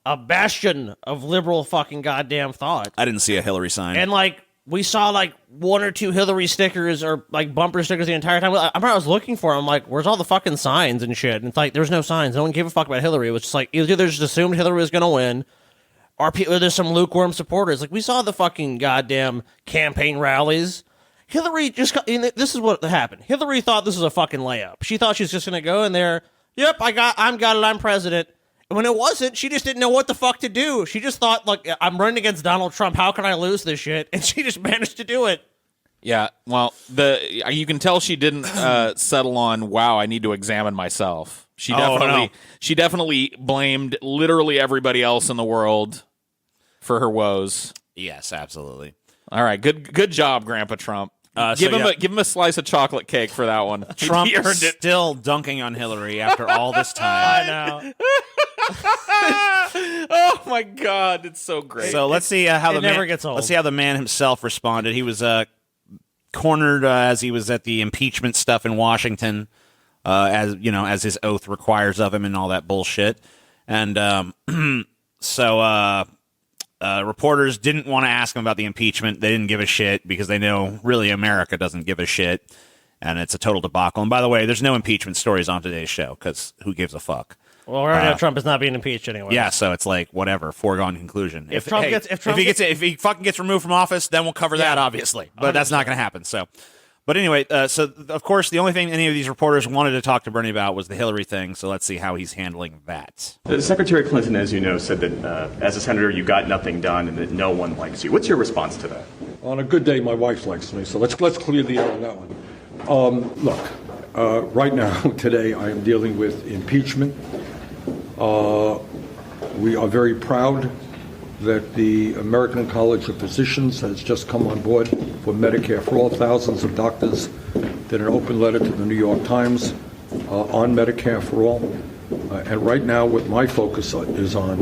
Speaker 3: a bastion of liberal fucking goddamn thought.
Speaker 1: I didn't see a Hillary sign.
Speaker 3: And, we saw, one or two Hillary stickers or, bumper stickers the entire time. I remember I was looking for them. I'm where's all the fucking signs and shit? And it's there was no signs. No one gave a fuck about Hillary. It was just either they just assumed Hillary was going to win, or there's some lukewarm supporters. We saw the fucking goddamn campaign rallies. Hillary this is what happened. Hillary thought this was a fucking layup. She thought she was just going to go in there. Yep, I'm president. And when it wasn't, she just didn't know what the fuck to do. She just thought, I'm running against Donald Trump. How can I lose this shit? And she just managed to do it.
Speaker 2: Yeah, well, you can tell she didn't settle on, wow, I need to examine myself. She definitely blamed literally everybody else in the world for her woes.
Speaker 1: Yes, absolutely.
Speaker 2: All right, good job, Grandpa Trump. Give him a slice of chocolate cake for that one.
Speaker 1: Trump
Speaker 2: He earned it.
Speaker 1: still dunking on Hillary after all this time.
Speaker 3: I know.
Speaker 2: Oh my God, it's so great.
Speaker 1: So let's see how
Speaker 3: gets old.
Speaker 1: Let's see how the man himself responded. He was cornered as he was at the impeachment stuff in Washington, as his oath requires of him and all that bullshit. And reporters didn't want to ask him about the impeachment. They didn't give a shit because they know really America doesn't give a shit, and it's a total debacle. And by the way, there's no impeachment stories on today's show because who gives a fuck?
Speaker 3: Well, we already know Trump is not being impeached anyway.
Speaker 1: Yeah, so it's whatever, foregone conclusion.
Speaker 3: If
Speaker 1: he fucking gets removed from office, then we'll cover that, obviously. But 100%. That's not going to happen. So, but anyway, so of course, the only thing any of these reporters wanted to talk to Bernie about was the Hillary thing. So let's see how he's handling that.
Speaker 10: Secretary Clinton, as you know, said that as a senator, you got nothing done and that no one likes you. What's your response to that?
Speaker 11: On a good day, my wife likes me. So let's clear the air on that one. Look, right now, today, I am dealing with impeachment. We are very proud that the American College of Physicians has just come on board for Medicare for all. Thousands of doctors did an open letter to the New York Times on Medicare for all. And right now what my focus is on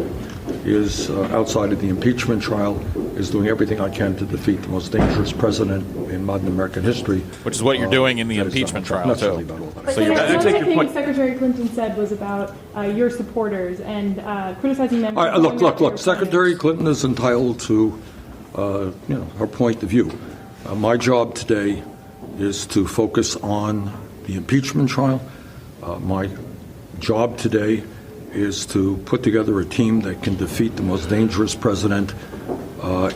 Speaker 11: is, outside of the impeachment trial, is doing everything I can to defeat the most dangerous president in modern American history.
Speaker 2: Which is what you're doing in the impeachment trial, too.
Speaker 11: About all that.
Speaker 10: So
Speaker 12: Senator, one of the things Secretary Clinton said was about your supporters and criticizing them.
Speaker 11: Look. Secretary Clinton is entitled to, her point of view. My job today is to focus on the impeachment trial. My job today is to put together a team that can defeat the most dangerous president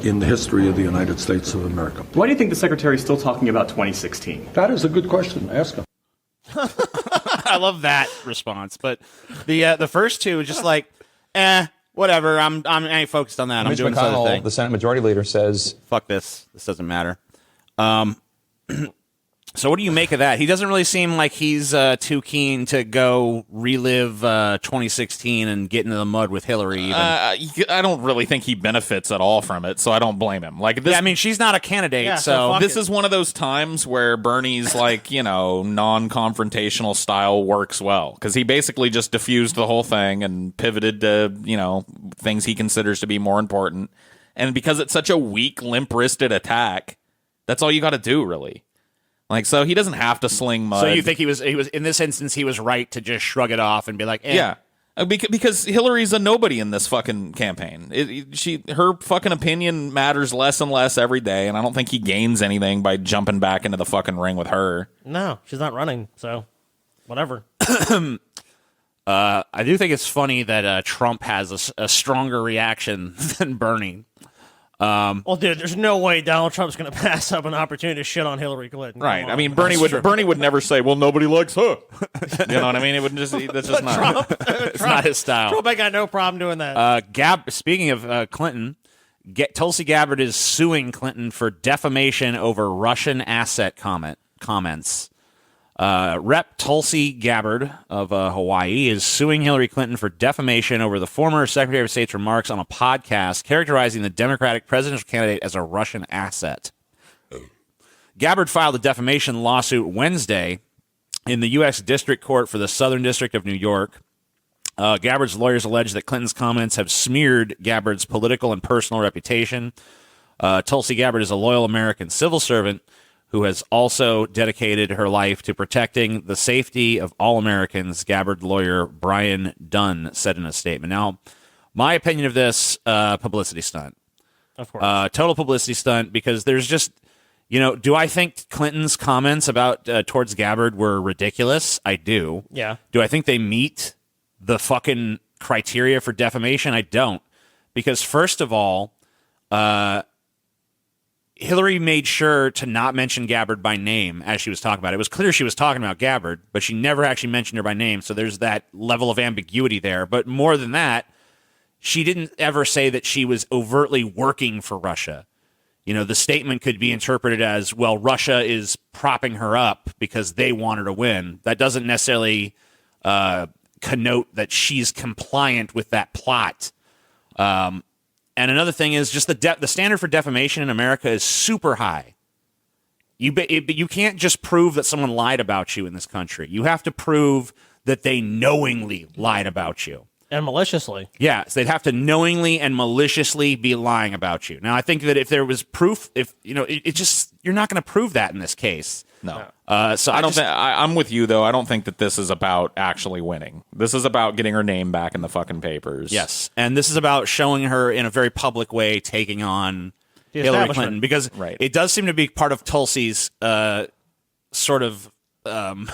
Speaker 11: in the history of the United States of America.
Speaker 10: Why do you think the Secretary is still talking about 2016?
Speaker 11: That is a good question. Ask him.
Speaker 1: I love that response, but the first two is just like, whatever. I ain't focused on that.
Speaker 13: Mitch
Speaker 1: I'm doing this other
Speaker 13: McConnell,
Speaker 1: thing.
Speaker 13: the Senate Majority Leader, says,
Speaker 1: "Fuck this. This doesn't matter." So what do you make of that? He doesn't really seem like he's too keen to go relive 2016 and get into the mud with Hillary. Even.
Speaker 2: I don't really think he benefits at all from it, so I don't blame him. Like, this,
Speaker 1: yeah, I mean, she's not a candidate, so
Speaker 2: this is one of those times where Bernie's like, non-confrontational style works well, because he basically just diffused the whole thing and pivoted to things he considers to be more important, and because it's such a weak, limp-wristed attack, that's all you got to do, really. Like, so he doesn't have to sling mud.
Speaker 1: So you think he was in this instance, he was right to just shrug it off and be like,
Speaker 2: yeah, because Hillary's a nobody in this fucking campaign. Her fucking opinion matters less and less every day, and I don't think he gains anything by jumping back into the fucking ring with her.
Speaker 3: No, she's not running, so whatever.
Speaker 1: I do think it's funny that Trump has a stronger reaction than Bernie.
Speaker 3: Well, dude, there's no way Donald Trump's going to pass up an opportunity to shit on Hillary Clinton.
Speaker 2: Right. I mean, Bernie would never say, "Well, nobody likes her." You know what I mean? It would that's just not.
Speaker 1: It's not his style.
Speaker 3: Trump ain't got no problem doing that.
Speaker 1: Speaking of Clinton, Tulsi Gabbard is suing Clinton for defamation over Russian asset comments. Rep. Tulsi Gabbard of Hawaii is suing Hillary Clinton for defamation over the former Secretary of State's remarks on a podcast characterizing the Democratic presidential candidate as a Russian asset. Gabbard filed a defamation lawsuit Wednesday in the U.S. District Court for the Southern District of New York. Gabbard's lawyers allege that Clinton's comments have smeared Gabbard's political and personal reputation. Tulsi Gabbard is a loyal American civil servant who has also dedicated her life to protecting the safety of all Americans, Gabbard lawyer Brian Dunn said in a statement. Now, my opinion of this, publicity stunt.
Speaker 3: Of course.
Speaker 1: Total publicity stunt, because there's just, do I think Clinton's comments about towards Gabbard were ridiculous? I do.
Speaker 3: Yeah.
Speaker 1: Do I think they meet the fucking criteria for defamation? I don't. Because first of all, Hillary made sure to not mention Gabbard by name as she was talking about it. It was clear she was talking about Gabbard, but she never actually mentioned her by name, so there's that level of ambiguity there. But more than that, she didn't ever say that she was overtly working for Russia. The statement could be interpreted as, well, Russia is propping her up because they want her to win. That doesn't necessarily connote that she's compliant with that plot. And another thing is just the standard for defamation in America is super high. You can't just prove that someone lied about you in this country. You have to prove that they knowingly lied about you.
Speaker 3: And maliciously.
Speaker 1: Yeah, so they'd have to knowingly and maliciously be lying about you. Now, I think that if there was proof, you're not going to prove that in this case.
Speaker 2: No.
Speaker 1: So
Speaker 2: I'm with you, though. I don't think that this is about actually winning. This is about getting her name back in the fucking papers.
Speaker 1: Yes, and this is about showing her in a very public way taking on Hillary Clinton, because it does seem to be part of Tulsi's sort of scheme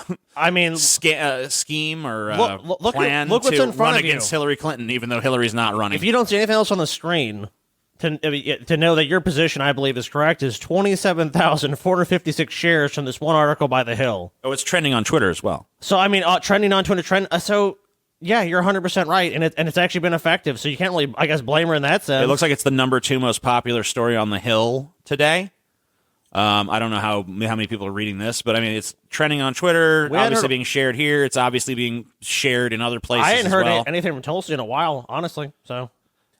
Speaker 1: or plan
Speaker 3: look what's
Speaker 1: to
Speaker 3: in front
Speaker 1: run
Speaker 3: of
Speaker 1: against
Speaker 3: you.
Speaker 1: Hillary Clinton, even though Hillary's not running.
Speaker 3: If you don't see anything else on the screen, to know that your position, I believe, is correct, is 27,456 shares from this one article by The Hill.
Speaker 1: Oh, it's trending on Twitter as well.
Speaker 3: So, I mean, trending on Twitter. So, yeah, you're 100% right, and it's actually been effective, so you can't really, I guess, blame her in that sense.
Speaker 1: It looks like it's the number 2 most popular story on The Hill today. I don't know how many people are reading this, but I mean, it's trending on Twitter, obviously being shared here. It's obviously being shared in other places.
Speaker 3: I hadn't heard
Speaker 1: well.
Speaker 3: anything from Tulsi in a while, honestly.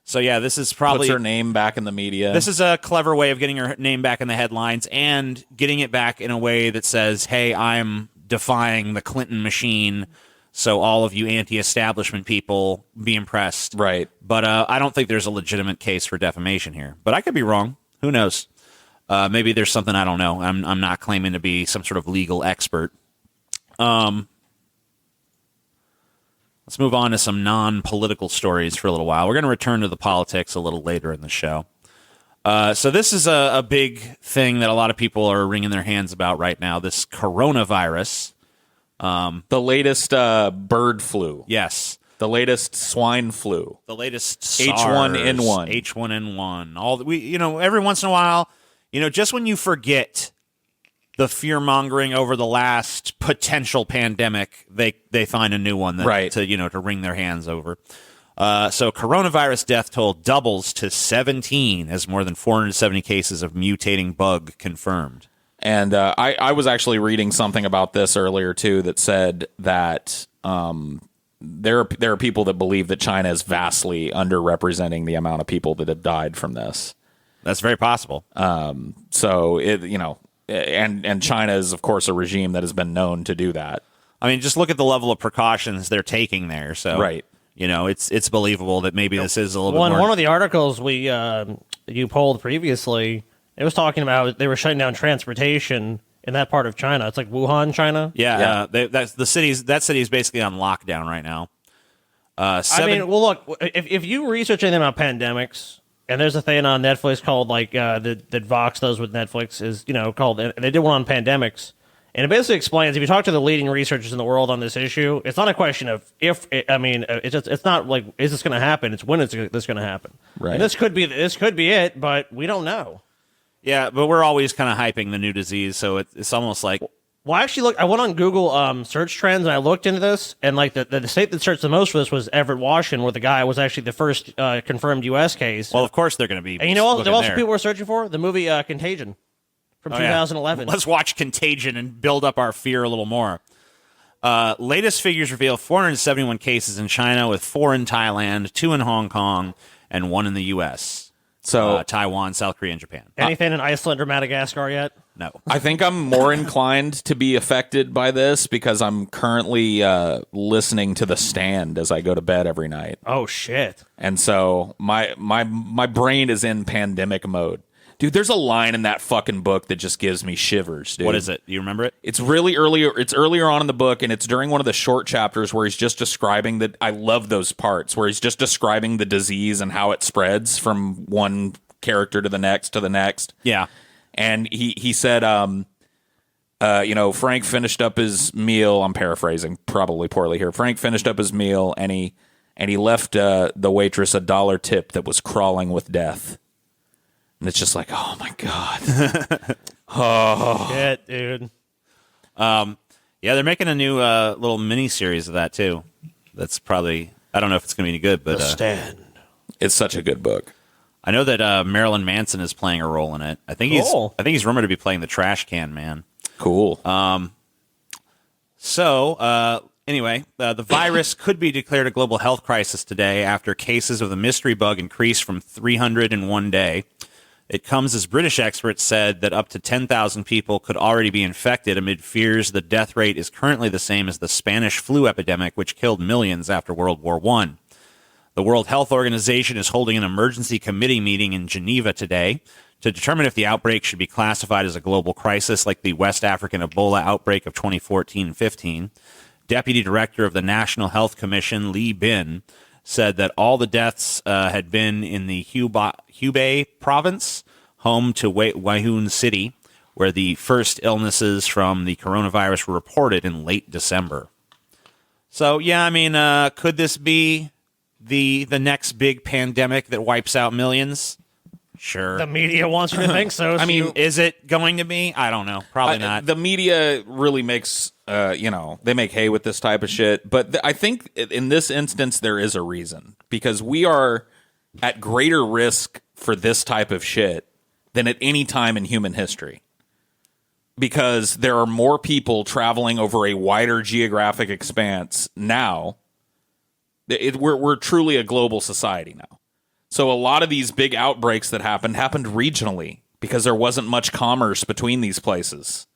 Speaker 1: So yeah, this is probably
Speaker 2: puts her name back in the media.
Speaker 1: This is a clever way of getting her name back in the headlines and getting it back in a way that says, "Hey, I'm defying the Clinton machine." So all of you anti-establishment people, be impressed.
Speaker 2: Right.
Speaker 1: But I don't think there's a legitimate case for defamation here. But I could be wrong. Who knows? Maybe there's something I don't know. I'm not claiming to be some sort of legal expert. Let's move on to some non-political stories for a little while. We're going to return to the politics a little later in the show. So this is a big thing that a lot of people are wringing their hands about right now, this coronavirus.
Speaker 2: The latest bird flu.
Speaker 1: Yes.
Speaker 2: The latest swine flu.
Speaker 1: The latest
Speaker 2: H1N1.
Speaker 1: H1N1. Every once in a while, just when you forget the fear mongering over the last potential pandemic, they find a new one to wring their hands over. So coronavirus death toll doubles to 17 as more than 470 cases of mutating bug confirmed.
Speaker 2: And I was actually reading something about this earlier too that said that there are people that believe that China is vastly underrepresenting the amount of people that have died from this.
Speaker 1: That's very possible.
Speaker 2: So and China is of course a regime that has been known to do that.
Speaker 1: I mean, just look at the level of precautions they're taking there. So
Speaker 2: right.
Speaker 1: It's believable that maybe this is a little bit more.
Speaker 3: One of the articles you polled previously, it was talking about they were shutting down transportation in that part of China. It's like Wuhan, China.
Speaker 1: Yeah. That's the cities. That city is basically on lockdown right now.
Speaker 3: Look, if you research anything about pandemics, and there's a thing on Netflix called that Vox does with Netflix is called, and they did one on pandemics. And it basically explains, if you talk to the leading researchers in the world on this issue, it's not a question of it's not like, is this going to happen? It's when is this going to happen?
Speaker 2: Right.
Speaker 3: And this could be it, but we don't know.
Speaker 1: Yeah, but we're always kind of hyping the new disease, so it's almost like...
Speaker 3: Well, actually, look, I went on Google search trends, and I looked into this, and the state that searched the most for this was Everett, Washington, where the guy was actually the first confirmed U.S. case.
Speaker 1: Well, of course they're going to be.
Speaker 3: And what else people were searching for? The movie Contagion. From 2011.
Speaker 1: Let's watch Contagion and build up our fear a little more. Latest figures reveal 471 cases in China, with 4 in Thailand, 2 in Hong Kong, and 1 in the U.S. So Taiwan, South Korea, and Japan.
Speaker 3: Anything in Iceland or Madagascar yet?
Speaker 1: No.
Speaker 2: I think I'm more inclined to be affected by this because I'm currently listening to The Stand as I go to bed every night.
Speaker 3: Oh, shit.
Speaker 2: And so my brain is in pandemic mode. Dude, there's a line in that fucking book that just gives me shivers, dude.
Speaker 1: What is it? Do you remember it?
Speaker 2: It's really earlier. It's earlier on in the book, and it's during one of the short chapters where he's just describing that. I love those parts where he's just describing the disease and how it spreads from one character to the next to the next.
Speaker 1: Yeah.
Speaker 2: And he said, Frank finished up his meal. I'm paraphrasing probably poorly here. Frank finished up his meal, and he left the waitress a $1 tip that was crawling with death. And it's just like, oh, my God.
Speaker 3: Oh. Shit, dude.
Speaker 1: Yeah, they're making a new little mini-series of that, too. That's probably, I don't know if it's going to be any good, but...
Speaker 3: The Stand.
Speaker 2: It's such a good book.
Speaker 1: I know that Marilyn Manson is playing a role in it. I think he's rumored to be playing the trash can man.
Speaker 2: Cool.
Speaker 1: Anyway, the virus could be declared a global health crisis today after cases of the mystery bug increased from 300 in one day. It comes as British experts said that up to 10,000 people could already be infected amid fears the death rate is currently the same as the Spanish flu epidemic, which killed millions after World War I. The World Health Organization is holding an emergency committee meeting in Geneva today to determine if the outbreak should be classified as a global crisis like the West African Ebola outbreak of 2014-15. Deputy Director of the National Health Commission, Li Bin, said that all the deaths had been in the Hubei province, home to Wuhan City, where the first illnesses from the coronavirus were reported in late December. So, yeah, I mean, could this be the next big pandemic that wipes out millions? Sure.
Speaker 3: The media wants you to think so.
Speaker 1: I mean, is it going to be? I don't know. Probably not.
Speaker 2: The media really makes, they make hay with this type of shit. But I think in this instance, there is a reason. Because we are at greater risk for this type of shit than at any time in human history. Because there are more people traveling over a wider geographic expanse now. We're truly a global society now. So a lot of these big outbreaks that happened regionally because there wasn't much commerce between these places.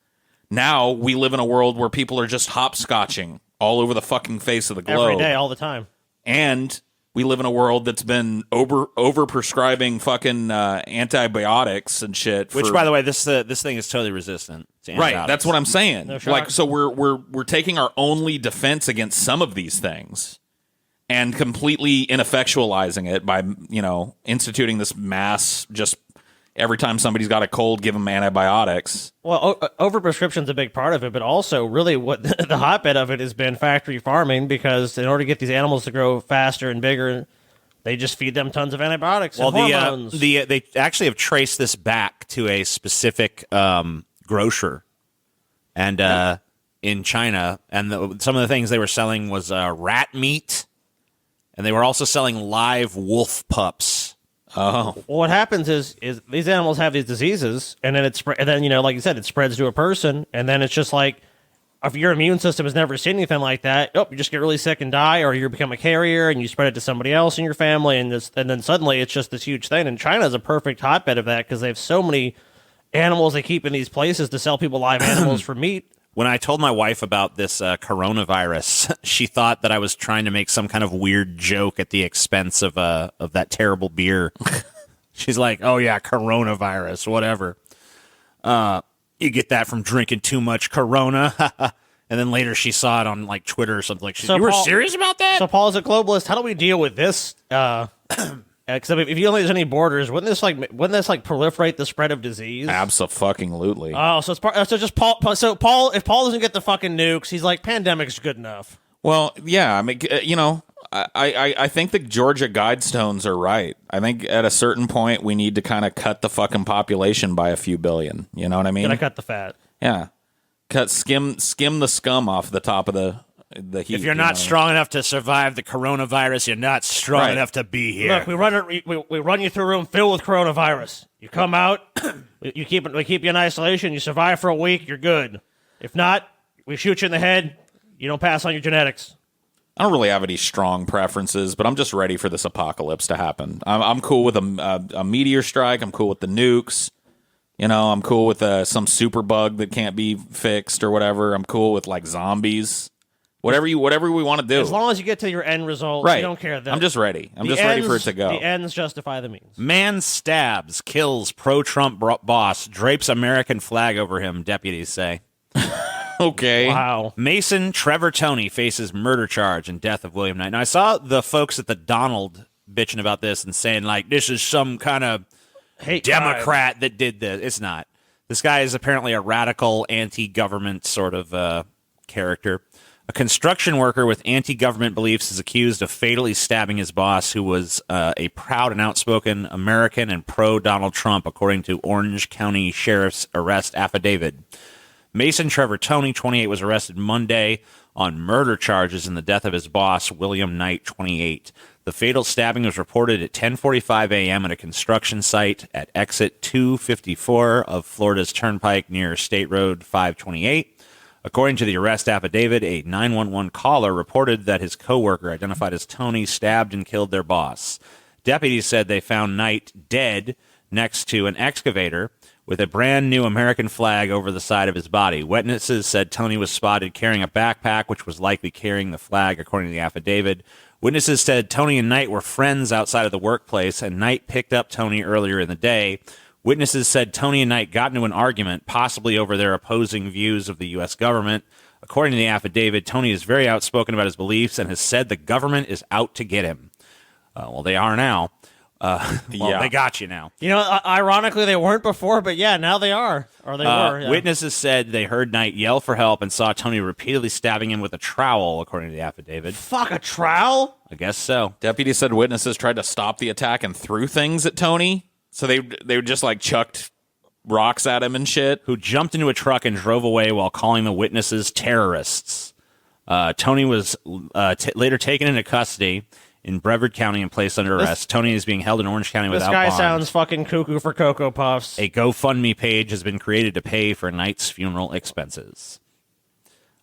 Speaker 2: Now we live in a world where people are just hopscotching all over the fucking face of the globe.
Speaker 3: Every day, all the time.
Speaker 2: And we live in a world that's been over prescribing fucking antibiotics and shit.
Speaker 1: Which, by the way, this thing is totally resistant to antibiotics.
Speaker 2: Right, that's what I'm saying.
Speaker 3: No shock.
Speaker 2: Like, so we're taking our only defense against some of these things and completely ineffectualizing it by, instituting this mass just every time somebody's got a cold, give them antibiotics.
Speaker 3: Well, overprescription's a big part of it, but also really what the hotbed of it has been factory farming, because in order to get these animals to grow faster and bigger, they just feed them tons of antibiotics and hormones.
Speaker 1: They actually have traced this back to a specific grocer, and in China, and some of the things they were selling was rat meat, and they were also selling live wolf pups.
Speaker 2: Oh,
Speaker 3: well, what happens is these animals have these diseases, and then and then like you said, it spreads to a person, and then it's just like, if your immune system has never seen anything like that, you just get really sick and die, or you become a carrier and you spread it to somebody else in your family, and then suddenly it's just this huge thing. And China is a perfect hotbed of that because they have so many animals they keep in these places to sell people live animals for meat.
Speaker 1: When I told my wife about this coronavirus, she thought that I was trying to make some kind of weird joke at the expense of that terrible beer. She's like, "Oh yeah, coronavirus, whatever. You get that from drinking too much Corona." And then later she saw it on like Twitter or something. Like, you were serious about that?
Speaker 3: So Paul, as a globalist, how do we deal with this? Because if you don't think there's any borders, wouldn't this proliferate the spread of disease?
Speaker 2: Abso-fucking-lutely.
Speaker 3: Oh, so it's just Paul. So Paul, if Paul doesn't get the fucking nukes, he's like, pandemic's good enough.
Speaker 2: Well, yeah. I mean, I think the Georgia Guidestones are right. I think at a certain point we need to kind of cut the fucking population by a few billion. You know what I mean?
Speaker 3: Gotta cut the fat.
Speaker 2: Yeah. Skim the scum off the top of the heat.
Speaker 1: If you're not strong enough to survive the coronavirus, you're not strong enough to be here.
Speaker 3: Look, we run you through a room filled with coronavirus. You come out, we keep you in isolation. You survive for a week, you're good. If not, we shoot you in the head. You don't pass on your genetics.
Speaker 2: I don't really have any strong preferences, but I'm just ready for this apocalypse to happen. I'm cool with a meteor strike. I'm cool with the nukes. I'm cool with some super bug that can't be fixed or whatever. I'm cool with like zombies. Whatever we want to do.
Speaker 3: As long as you get to your end result,
Speaker 2: right.
Speaker 3: You don't care.
Speaker 2: I'm just ready. I'm just ready for it to go.
Speaker 3: The ends justify the means.
Speaker 1: Man stabs, kills pro-Trump boss, drapes American flag over him, deputies say.
Speaker 2: Okay.
Speaker 3: Wow.
Speaker 1: Mason Trevor Toney faces murder charge in death of William Knight. Now, I saw the folks at the Donald bitching about this and saying, like, this is some kind of
Speaker 3: hate
Speaker 1: Democrat
Speaker 3: crime
Speaker 1: that did this. It's not. This guy is apparently a radical anti-government sort of character. A construction worker with anti-government beliefs is accused of fatally stabbing his boss, who was a proud and outspoken American and pro-Donald Trump, according to Orange County Sheriff's arrest affidavit. Mason Trevor Toney, 28, was arrested Monday on murder charges in the death of his boss, William Knight, 28. The fatal stabbing was reported at 10:45 a.m. at a construction site at exit 254 of Florida's Turnpike near State Road 528. According to the arrest affidavit, a 911 caller reported that his coworker, identified as Toney, stabbed and killed their boss. Deputies said they found Knight dead next to an excavator with a brand new American flag over the side of his body. Witnesses said Toney was spotted carrying a backpack, which was likely carrying the flag, according to the affidavit. Witnesses said Toney and Knight were friends outside of the workplace, and Knight picked up Toney earlier in the day. Witnesses said Toney and Knight got into an argument, possibly over their opposing views of the U.S. government. According to the affidavit, Toney is very outspoken about his beliefs and has said the government is out to get him. Well, they are now. They got you now.
Speaker 3: Ironically, they weren't before, but yeah, now they are. Or they were. Yeah.
Speaker 1: Witnesses said they heard Knight yell for help and saw Toney repeatedly stabbing him with a trowel, according to the affidavit.
Speaker 3: Fuck, a trowel?
Speaker 1: I guess so.
Speaker 2: Deputies said witnesses tried to stop the attack and threw things at Toney. So they just like chucked rocks at him and shit.
Speaker 1: Who jumped into a truck and drove away while calling the witnesses terrorists. Toney was later taken into custody in Brevard County and placed under arrest. Toney is being held in Orange County without bond.
Speaker 3: This guy sounds fucking cuckoo for Cocoa Puffs.
Speaker 1: A GoFundMe page has been created to pay for Knight's funeral expenses.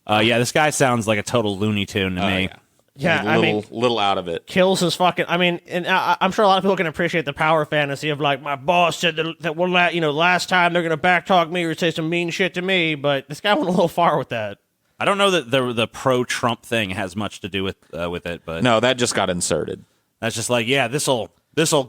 Speaker 1: This guy sounds like a total Looney Tune to me.
Speaker 3: Yeah.
Speaker 2: Little out of it.
Speaker 3: Kills his fucking. And I'm sure a lot of people can appreciate the power fantasy of like, my boss said that last time they're gonna backtalk me or say some mean shit to me, but this guy went a little far with that.
Speaker 1: I don't know that the pro-Trump thing has much to do with it, but
Speaker 2: no, that just got inserted.
Speaker 1: That's just like, yeah, this'll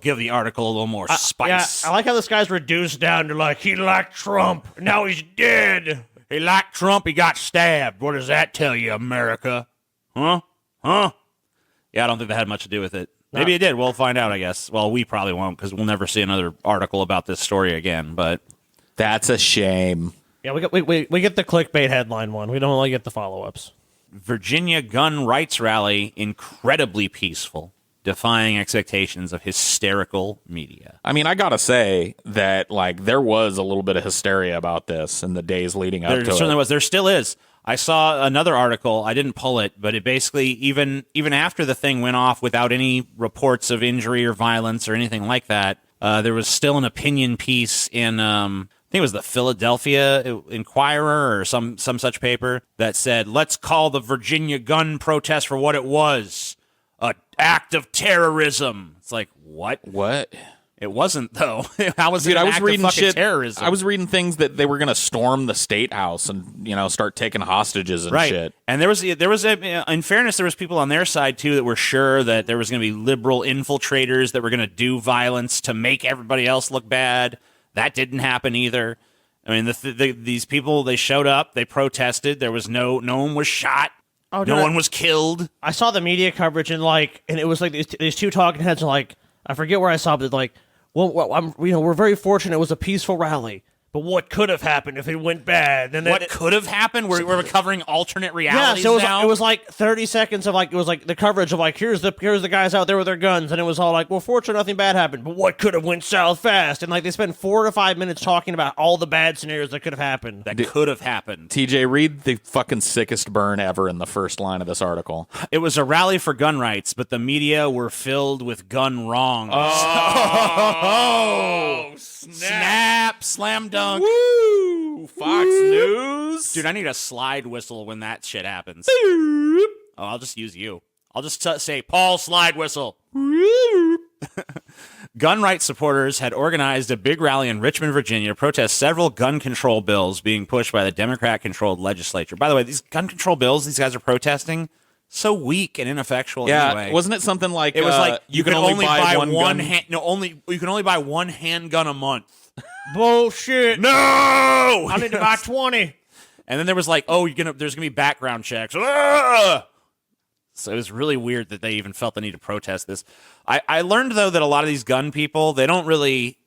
Speaker 1: give the article a little more spice.
Speaker 3: Yeah, I like how this guy's reduced down to like, he liked Trump, now he's dead.
Speaker 1: He liked Trump, he got stabbed. What does that tell you, America? Huh? Yeah, I don't think that had much to do with it. Maybe it did. We'll find out, I guess. Well, we probably won't because we'll never see another article about this story again. But
Speaker 2: that's a shame.
Speaker 3: Yeah, we get the clickbait headline one. We don't really get the follow-ups.
Speaker 1: Virginia gun rights rally incredibly peaceful, defying expectations of hysterical media.
Speaker 2: I mean, I gotta say that there was a little bit of hysteria about this in the days leading up to it.
Speaker 1: There certainly was. There still is. I saw another article. I didn't pull it, but it basically even after the thing went off without any reports of injury or violence or anything like that, there was still an opinion piece in I think it was the Philadelphia Inquirer or some such paper that said, "Let's call the Virginia gun protest for what it was, an act of terrorism." It's like, what?
Speaker 2: What?
Speaker 1: It wasn't, though. How was it
Speaker 2: Dude,
Speaker 1: an
Speaker 2: I was
Speaker 1: act
Speaker 2: reading
Speaker 1: of fucking
Speaker 2: shit.
Speaker 1: terrorism?
Speaker 2: I was reading things that they were going to storm the state house and start taking hostages and shit.
Speaker 1: And there was in fairness, there was people on their side too that were sure that there was going to be liberal infiltrators that were going to do violence to make everybody else look bad. That didn't happen either. I mean, these people, they showed up, they protested. There was no one was shot.
Speaker 3: Oh,
Speaker 1: no one was killed.
Speaker 3: I saw the media coverage and it was like these two talking heads are like, I forget where I saw, but like, well, we're very fortunate it was a peaceful rally. But what could have happened if it went bad? And
Speaker 1: what could have happened? We're covering alternate realities.
Speaker 3: Yeah, so
Speaker 1: now?
Speaker 3: it was like 30 seconds of the coverage of here's the guys out there with their guns, and it was all like, well, fortunately nothing bad happened, but what could have went south fast? And they spend 4 to 5 minutes talking about all the bad scenarios that could have happened.
Speaker 1: Could have happened.
Speaker 2: TJ, read the fucking sickest burn ever in the first line of this article.
Speaker 1: It was a rally for gun rights, but the media were filled with gun wrongs.
Speaker 2: Oh,
Speaker 1: snap, slam dunk.
Speaker 2: Woo! Fox News.
Speaker 1: Dude, I need a slide whistle when that shit happens. Oh, I'll just use you. I'll just say, Paul, slide whistle. Gun rights supporters had organized a big rally in Richmond, Virginia to protest several gun control bills being pushed by the Democrat-controlled legislature. By the way, these gun control bills these guys are protesting, so weak and ineffectual.
Speaker 2: Yeah,
Speaker 1: anyway.
Speaker 2: Wasn't it something like
Speaker 1: it was like
Speaker 2: you can only buy one gun?
Speaker 1: You can only buy one handgun a month.
Speaker 3: Bullshit.
Speaker 1: No,
Speaker 3: I need to buy 20.
Speaker 1: And then there was like, there's gonna be background checks. Ah! So it was really weird that they even felt the need to protest this. I learned though that a lot of these gun people, they don't really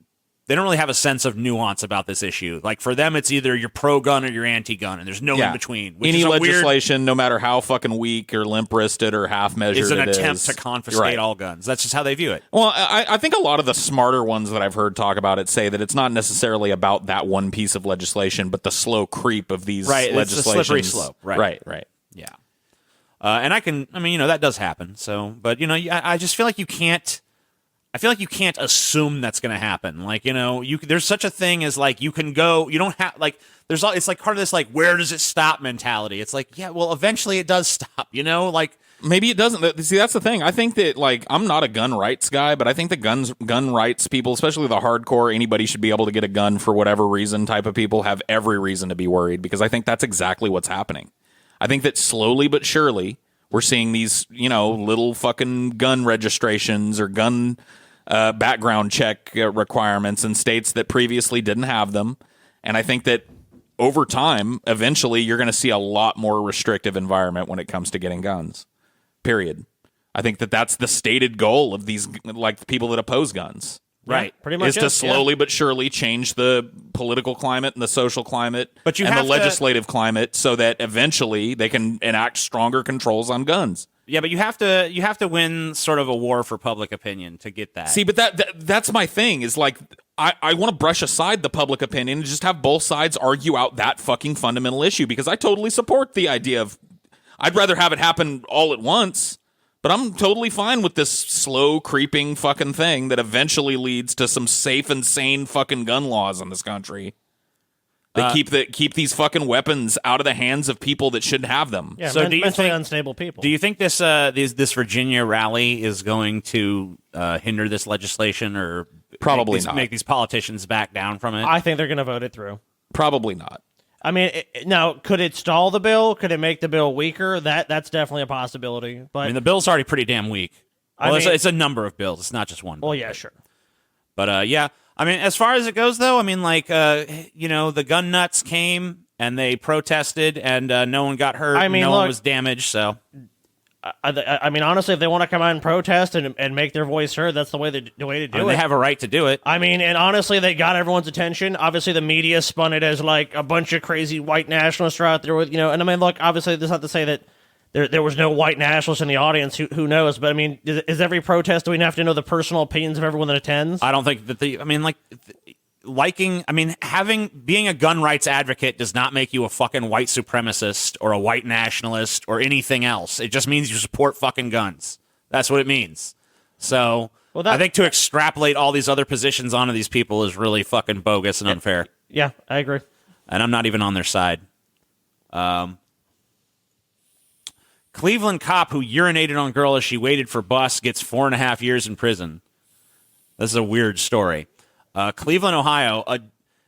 Speaker 1: have a sense of nuance about this issue. Like for them, it's either you're pro-gun or you're anti-gun, and there's no in between. Which
Speaker 2: Any
Speaker 1: is
Speaker 2: legislation, no matter how fucking weak or limp-wristed or half-measured,
Speaker 1: is an attempt to confiscate all guns. That's just how they view it.
Speaker 2: Well, I think a lot of the smarter ones that I've heard talk about it say that it's not necessarily about that one piece of legislation, but the slow creep of these legislations.
Speaker 1: It's a slippery slope.
Speaker 2: Right.
Speaker 1: Yeah. And that does happen. So, but I just feel like you can't. I feel like you can't assume that's going to happen. Like, there's such a thing as you can go. You don't have it's like part of this where does it stop mentality. It's like, yeah, well, eventually it does stop.
Speaker 2: Maybe it doesn't. See, that's the thing. I think that I'm not a gun rights guy, but I think the gun rights people, especially the hardcore, anybody should be able to get a gun for whatever reason type of people have every reason to be worried, because I think that's exactly what's happening. I think that slowly but surely we're seeing these, little fucking gun registrations or gun background check requirements in states that previously didn't have them. And I think that over time, eventually, you're going to see a lot more restrictive environment when it comes to getting guns, period. I think that that's the stated goal of these, people that oppose guns.
Speaker 1: Right,
Speaker 3: pretty much
Speaker 2: is to slowly but surely change the political climate and the social climate and the legislative climate so that eventually they can enact stronger controls on guns.
Speaker 1: Yeah, but you have to win sort of a war for public opinion to get that.
Speaker 2: See, but that's my thing is I want to brush aside the public opinion and just have both sides argue out that fucking fundamental issue, because I totally support the idea of I'd rather have it happen all at once. But I'm totally fine with this slow creeping fucking thing that eventually leads to some safe and sane fucking gun laws in this country. They keep these fucking weapons out of the hands of people that shouldn't have them.
Speaker 3: Yeah, so mentally unstable people.
Speaker 1: Do you think this Virginia rally is going to hinder this legislation or
Speaker 2: probably
Speaker 1: make these politicians back down from it?
Speaker 3: I think they're going to vote it through.
Speaker 2: Probably not.
Speaker 3: I mean, now, could it stall the bill? Could it make the bill weaker? That's definitely a possibility. But
Speaker 1: the bill's already pretty damn weak. Well, it's a number of bills. It's not just one.
Speaker 3: Well, yeah, sure.
Speaker 1: But, yeah. As far as it goes, though, the gun nuts came and they protested and no one got hurt. No one was damaged, so...
Speaker 3: I mean, honestly, if they want to come out and protest and make their voice heard, that's the way to do it.
Speaker 1: They have a right to do it.
Speaker 3: I mean, and honestly, they got everyone's attention. Obviously, the media spun it as like a bunch of crazy white nationalists are out there with, and I mean, look, obviously, this is not to say that there was no white nationalists in the audience. Who knows? But I mean, is every protest, do we have to know the personal opinions of everyone that attends?
Speaker 1: I don't think that being a gun rights advocate does not make you a fucking white supremacist or a white nationalist or anything else. It just means you support fucking guns. That's what it means. So I think to extrapolate all these other positions onto these people is really fucking bogus and unfair.
Speaker 3: Yeah, I agree.
Speaker 1: And I'm not even on their side. Cleveland cop who urinated on girl as she waited for bus gets 4.5 years in prison. This is a weird story. Cleveland, Ohio,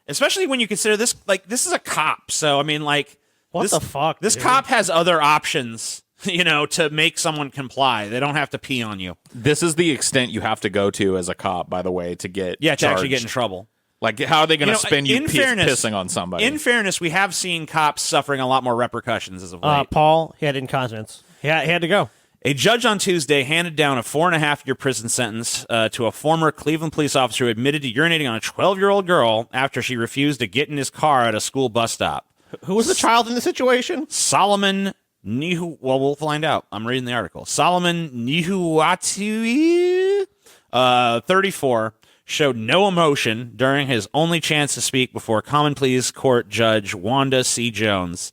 Speaker 1: especially when you consider this, this is a cop. So, I mean,
Speaker 3: what the fuck?
Speaker 1: This cop has other options, to make someone comply. They don't have to pee on you.
Speaker 2: This is the extent you have to go to as a cop, by the way, to get
Speaker 1: to actually get in trouble.
Speaker 2: Like, how are they going to spin you pissing on somebody?
Speaker 1: In fairness, we have seen cops suffering a lot more repercussions as of late.
Speaker 3: Paul, he had incontinence. He had to go.
Speaker 1: A judge on Tuesday handed down a 4.5-year prison sentence to a former Cleveland police officer who admitted to urinating on a 12-year-old girl after she refused to get in his car at a school bus stop.
Speaker 3: Who was the child in the situation?
Speaker 1: Solomon Nihu. Well, we'll find out. I'm reading the article. Solomon Nihuatui, 34, showed no emotion during his only chance to speak before Common Pleas Court Judge Wanda C. Jones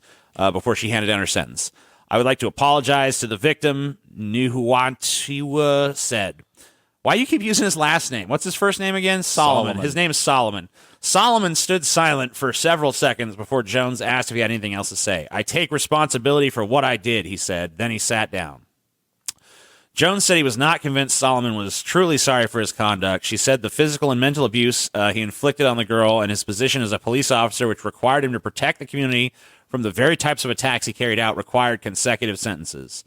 Speaker 1: before she handed down her sentence. I would like to apologize to the victim, Nihuatui said. Why do you keep using his last name? What's his first name again? Solomon. His name is Solomon. Solomon stood silent for several seconds before Jones asked if he had anything else to say. I take responsibility for what I did, he said. Then he sat down. Jones said he was not convinced Solomon was truly sorry for his conduct. She said the physical and mental abuse he inflicted on the girl and his position as a police officer, which required him to protect the community from the very types of attacks he carried out, required consecutive sentences.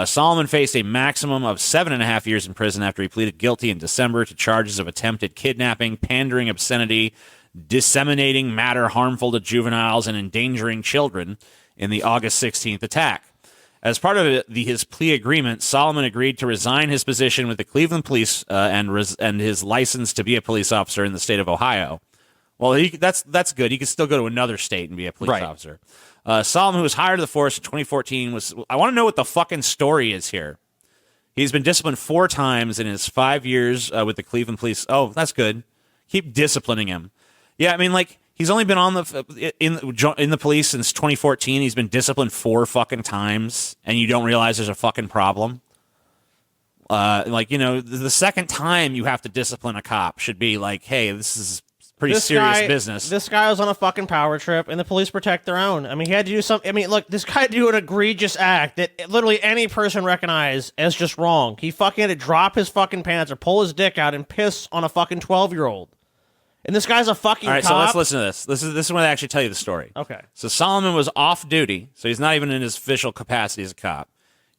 Speaker 1: Solomon faced a maximum of 7.5 years in prison after he pleaded guilty in December to charges of attempted kidnapping, pandering obscenity, disseminating matter harmful to juveniles, and endangering children in the August 16th attack. As part of his plea agreement, Solomon agreed to resign his position with the Cleveland Police and his license to be a police officer in the state of Ohio. Well, that's good. He can still go to another state and be a police officer. Solomon, who was hired to the force in 2014, I want to know what the fucking story is here. He's been disciplined 4 times in his 5 years with the Cleveland Police. Oh, that's good. Keep disciplining him. Yeah, I mean, he's only been on in the police since 2014. He's been disciplined 4 fucking times, and you don't realize there's a fucking problem. The second time you have to discipline a cop should be like, hey, this is pretty serious business.
Speaker 3: This guy was on a fucking power trip, and the police protect their own. I mean, he had to do something. I mean, look, this guy did an egregious act that literally any person recognized as just wrong. He fucking had to drop his fucking pants or pull his dick out and piss on a fucking 12-year-old. And this guy's a fucking
Speaker 1: All right,
Speaker 3: cop.
Speaker 1: so let's listen to this. This is when I actually tell you the story.
Speaker 3: Okay.
Speaker 1: So Solomon was off duty, so he's not even in his official capacity as a cop.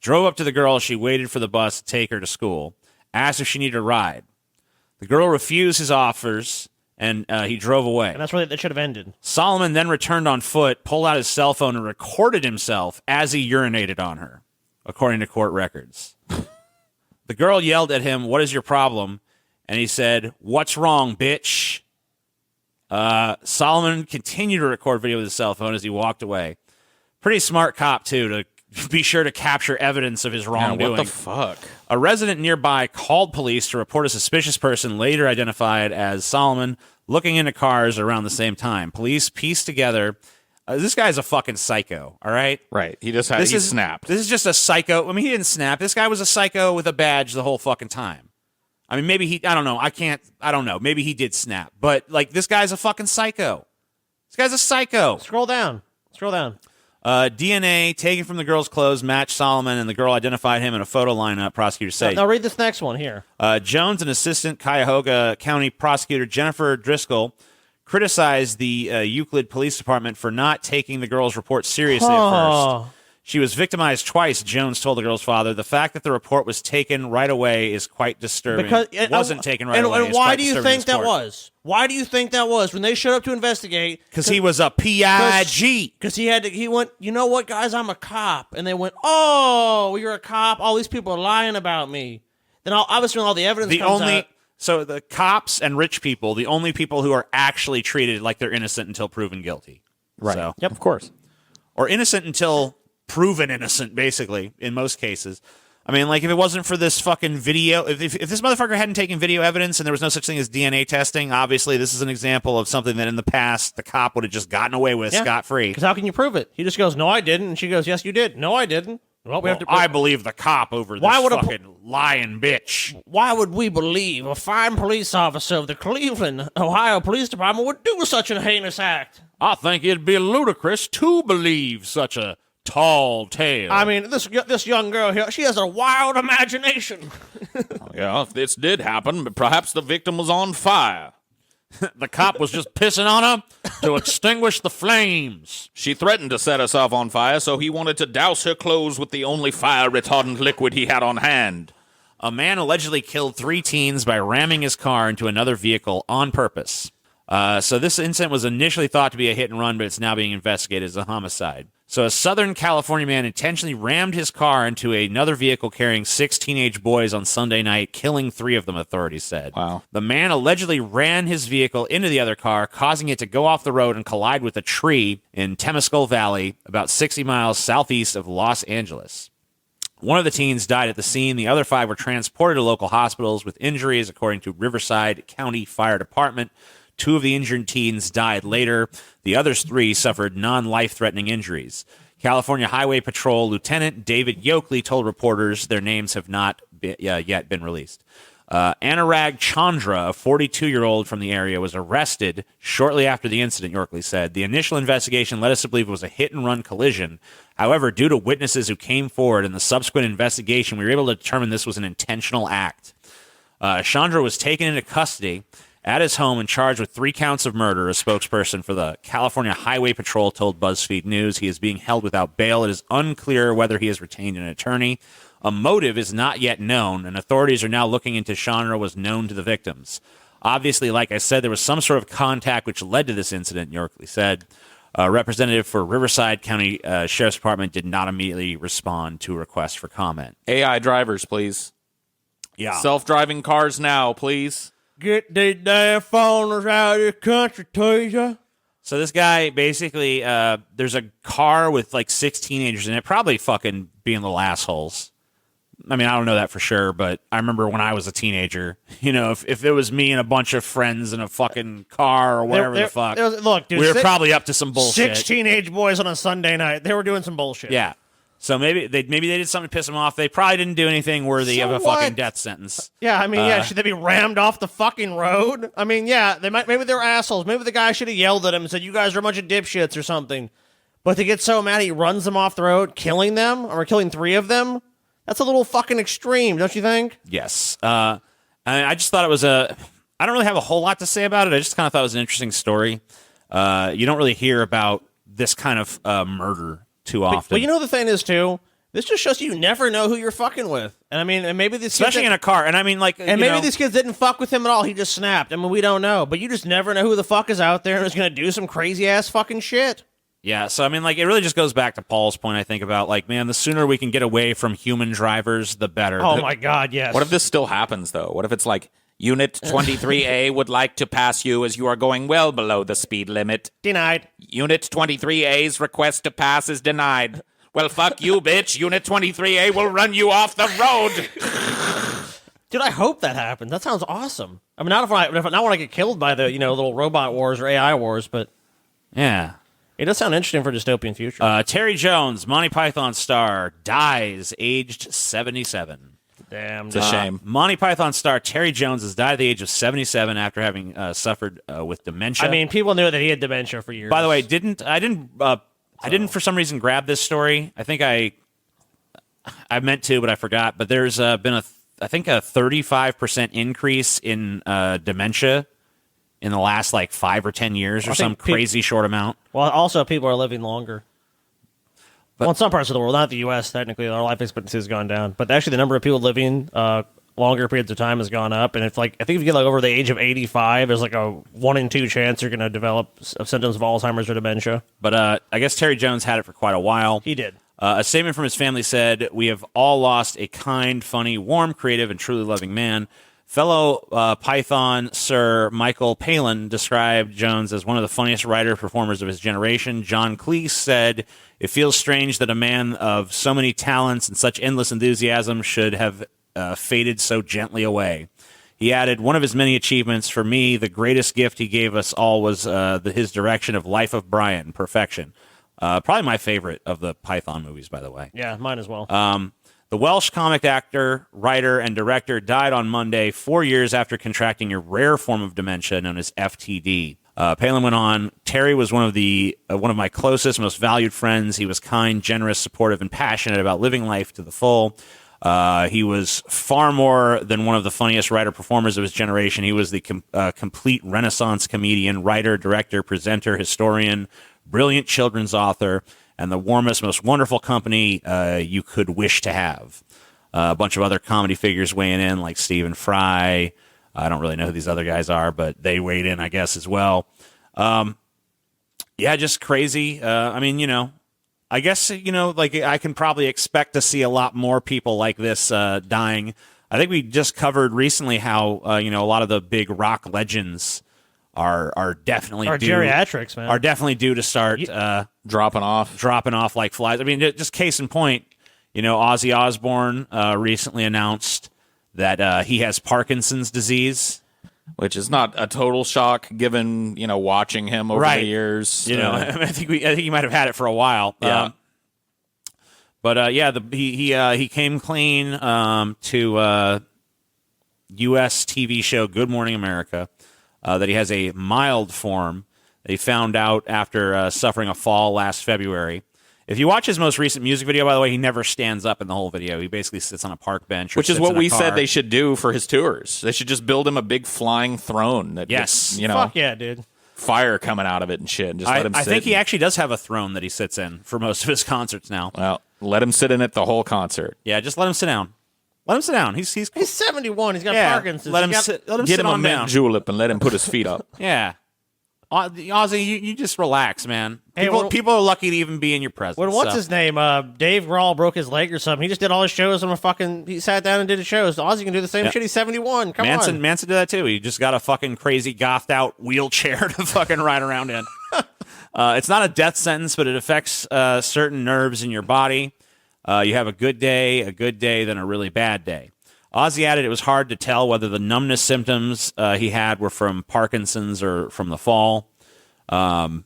Speaker 1: Drove up to the girl as she waited for the bus to take her to school. Asked if she needed a ride. The girl refused his offers, and he drove away.
Speaker 3: And that's where that should have ended.
Speaker 1: Solomon then returned on foot, pulled out his cell phone, and recorded himself as he urinated on her, according to court records. The girl yelled at him, "What is your problem?" And he said, "What's wrong, bitch?" Solomon continued to record video with his cell phone as he walked away. Pretty smart cop, too, to be sure to capture evidence of his wrongdoing.
Speaker 2: What the fuck?
Speaker 1: A resident nearby called police to report a suspicious person later identified as Solomon looking into cars around the same time. Police pieced together, this guy's a fucking psycho, all right?
Speaker 2: Right. He snapped.
Speaker 1: This is just a psycho. I mean, he didn't snap. This guy was a psycho with a badge the whole fucking time. I mean, maybe I don't know. I don't know. Maybe he did snap. But, this guy's a fucking psycho. This guy's a psycho.
Speaker 3: Scroll down.
Speaker 1: DNA taken from the girl's clothes matched Solomon, and the girl identified him in a photo lineup, prosecutors say.
Speaker 3: Now read this next one here.
Speaker 1: Jones and Assistant Cuyahoga County Prosecutor Jennifer Driscoll criticized the Euclid Police Department for not taking the girl's report seriously at first. She was victimized twice, Jones told the girl's father. The fact that the report was taken right away is quite disturbing.
Speaker 3: Because
Speaker 1: it wasn't taken right away.
Speaker 3: And why do you think that was? Why do you think that was when they showed up to investigate?
Speaker 1: Because he was a PIG.
Speaker 3: Because he went, you know what, guys, I'm a cop. And they went, oh, you're a cop? All these people are lying about me. Then obviously when all the evidence comes out.
Speaker 1: So the cops and rich people, the only people who are actually treated like they're innocent until proven guilty.
Speaker 2: Right.
Speaker 1: So,
Speaker 2: Yep. Of course.
Speaker 1: Or innocent until proven innocent, basically, in most cases. I mean, like, if it wasn't for this fucking video, if this motherfucker hadn't taken video evidence and there was no such thing as DNA testing, obviously this is an example of something that in the past the cop would have just gotten away with scot-free.
Speaker 3: Because how can you prove it? He just goes, no, I didn't. And she goes, yes, you did. No, I didn't. Well, we have to.
Speaker 1: I believe the cop over this fucking lying bitch.
Speaker 3: Why would we believe a fine police officer of the Cleveland, Ohio Police Department would do such a heinous act?
Speaker 4: I think it'd be ludicrous to believe such a tall tale.
Speaker 3: I mean, this young girl here, she has a wild imagination.
Speaker 2: Yeah, if this did happen, but perhaps the victim was on fire.
Speaker 4: The cop was just pissing on her to extinguish the flames.
Speaker 2: She threatened to set herself on fire, so he wanted to douse her clothes with the only fire-retardant liquid he had on hand.
Speaker 1: A man allegedly killed 3 teens by ramming his car into another vehicle on purpose. So this incident was initially thought to be a hit and run, but it's now being investigated as a homicide. So a Southern California man intentionally rammed his car into another vehicle carrying 6 teenage boys on Sunday night, killing 3 of them, authorities said.
Speaker 2: Wow.
Speaker 1: The man allegedly ran his vehicle into the other car, causing it to go off the road and collide with a tree in Temescal Valley, about 60 miles southeast of Los Angeles. One of the teens died at the scene. The other 5 were transported to local hospitals with injuries, according to Riverside County Fire Department. 2 of the injured teens died later. The other 3 suffered non-life-threatening injuries. California Highway Patrol Lieutenant David Yoakley told reporters their names have not yet been released. Anurag Chandra, a 42-year-old from the area, was arrested shortly after the incident, Yoakley said. The initial investigation led us to believe it was a hit-and-run collision. However, due to witnesses who came forward in the subsequent investigation, we were able to determine this was an intentional act. Chandra was taken into custody at his home and charged with 3 counts of murder, a spokesperson for the California Highway Patrol told BuzzFeed News. He is being held without bail. It is unclear whether he has retained an attorney. A motive is not yet known, and authorities are now looking into Chandra was known to the victims. Obviously, like I said, there was some sort of contact which led to this incident, Yorkley said. A representative for Riverside County Sheriff's Department did not immediately respond to a request for comment.
Speaker 2: AI drivers, please.
Speaker 1: Yeah.
Speaker 2: Self-driving cars now, please.
Speaker 3: Get these damn foreigners out of this country, Tasia.
Speaker 1: So this guy, basically, there's a car with like 6 teenagers in it, probably fucking being little assholes. I mean, I don't know that for sure, but I remember when I was a teenager, you know, if it was me and a bunch of friends in a fucking car or whatever the fuck,
Speaker 3: look, dude,
Speaker 1: we were probably up to some bullshit.
Speaker 3: 6 teenage boys on a Sunday night. They were doing some bullshit.
Speaker 1: Yeah. So maybe they did something to piss them off. They probably didn't do anything worthy of a fucking death sentence.
Speaker 3: Yeah, I mean, should they be rammed off the fucking road? I mean, yeah, maybe they're assholes. Maybe the guy should have yelled at him and said, "You guys are a bunch of dipshits" or something. But to get so mad he runs them off the road, killing them or killing 3 of them, that's a little fucking extreme, don't you think?
Speaker 1: Yes. I just thought it was I don't really have a whole lot to say about it. I just kind of thought it was an interesting story. You don't really hear about this kind of murder too often.
Speaker 3: But you know the thing is too, this just shows you never know who you're fucking with. And I mean, and maybe this
Speaker 1: especially in a car. And I mean, like,
Speaker 3: and maybe these kids didn't fuck with him at all. He just snapped. I mean, we don't know. But you just never know who the fuck is out there and is going to do some crazy ass fucking shit.
Speaker 1: Yeah, so I mean, like, it really just goes back to Paul's point, I think, about, like, man, the sooner we can get away from human drivers, the better.
Speaker 3: Oh, my God, yes.
Speaker 2: What if this still happens, though? What if it's like, Unit 23A would like to pass you as you are going well below the speed limit.
Speaker 3: Denied.
Speaker 2: Unit 23A's request to pass is denied. Well, fuck you, bitch. Unit 23A will run you off the road.
Speaker 3: Dude, I hope that happens. That sounds awesome. I mean, not when I get killed by the, little robot wars or AI wars, but...
Speaker 1: Yeah.
Speaker 3: It does sound interesting for dystopian future.
Speaker 1: Terry Jones, Monty Python star, dies aged 77.
Speaker 3: Damn.
Speaker 2: It's a shame.
Speaker 1: Monty Python star Terry Jones has died at the age of 77 after having suffered with dementia.
Speaker 3: I mean, people knew that he had dementia for years.
Speaker 1: By the way, I didn't for some reason grab this story. I think I meant to, but I forgot. But there's been a 35% increase in dementia in the last like 5 or 10 years or some crazy short amount.
Speaker 3: Well, also people are living longer. Well, in some parts of the world, not the U.S., technically, our life expectancy has gone down. But actually, the number of people living longer periods of time has gone up. And it's like, I think if you get like over the age of 85, there's like a 1 in 2 chance you're going to develop symptoms of Alzheimer's or dementia.
Speaker 1: But I guess Terry Jones had it for quite a while.
Speaker 3: He did.
Speaker 1: A statement from his family said, "We have all lost a kind, funny, warm, creative, and truly loving man." Fellow Python Sir Michael Palin described Jones as one of the funniest writer-performers of his generation. John Cleese said, "It feels strange that a man of so many talents and such endless enthusiasm should have faded so gently away." He added, "One of his many achievements, for me, the greatest gift he gave us all was his direction of Life of Brian, perfection." Probably my favorite of the Python movies, by the way.
Speaker 3: Yeah, mine as well.
Speaker 1: The Welsh comic actor, writer, and director died on Monday, 4 years after contracting a rare form of dementia known as FTD. Palin went on, "Terry was one of my closest, most valued friends. He was kind, generous, supportive, and passionate about living life to the full. He was far more than one of the funniest writer-performers of his generation. He was the complete Renaissance comedian, writer, director, presenter, historian, brilliant children's author, and the warmest, most wonderful company you could wish to have." A bunch of other comedy figures weighing in, like Stephen Fry. I don't really know who these other guys are, but they weighed in, I guess, as well. Yeah, just crazy. I mean, I guess, like I can probably expect to see a lot more people like this dying. I think we just covered recently how, a lot of the big rock legends are definitely
Speaker 3: geriatrics, man.
Speaker 1: Are definitely due to start
Speaker 2: dropping off like flies. I mean, just case in point, Ozzy Osbourne recently announced that he has Parkinson's disease, which is not a total shock given watching him over the years.
Speaker 1: I think he might have had it for a while.
Speaker 2: Yeah.
Speaker 1: He came clean to U.S. TV show Good Morning America. That he has a mild form. They found out after suffering a fall last February. If you watch his most recent music video, by the way, he never stands up in the whole video. He basically sits on a park bench,
Speaker 2: which is what we said they should do for his tours. They should just build him a big flying throne that gets,
Speaker 3: fuck yeah, dude,
Speaker 2: fire coming out of it and shit. And just let him sit.
Speaker 1: I think he actually does have a throne that he sits in for most of his concerts now.
Speaker 2: Well, let him sit in it the whole concert.
Speaker 1: Yeah, just let him sit down. Let him sit down. He's
Speaker 3: 71. He's got Parkinson's.
Speaker 1: Let him sit
Speaker 2: Get him
Speaker 1: on
Speaker 2: a
Speaker 1: down.
Speaker 2: mint julep and let him put his feet up.
Speaker 1: Yeah. Ozzy, you just relax, man.
Speaker 3: Hey,
Speaker 1: people are lucky to even be in your presence.
Speaker 3: What's his name? Dave Grohl broke his leg or something. He just did all his shows on he sat down and did his shows. Ozzy can do the same shit. He's 71. Come on.
Speaker 1: Manson did that too. He just got a fucking crazy gothed out wheelchair to fucking ride around in. It's not a death sentence, but it affects certain nerves in your body. You have a good day, then a really bad day. Ozzy added it was hard to tell whether the numbness symptoms he had were from Parkinson's or from the fall. Ozzy's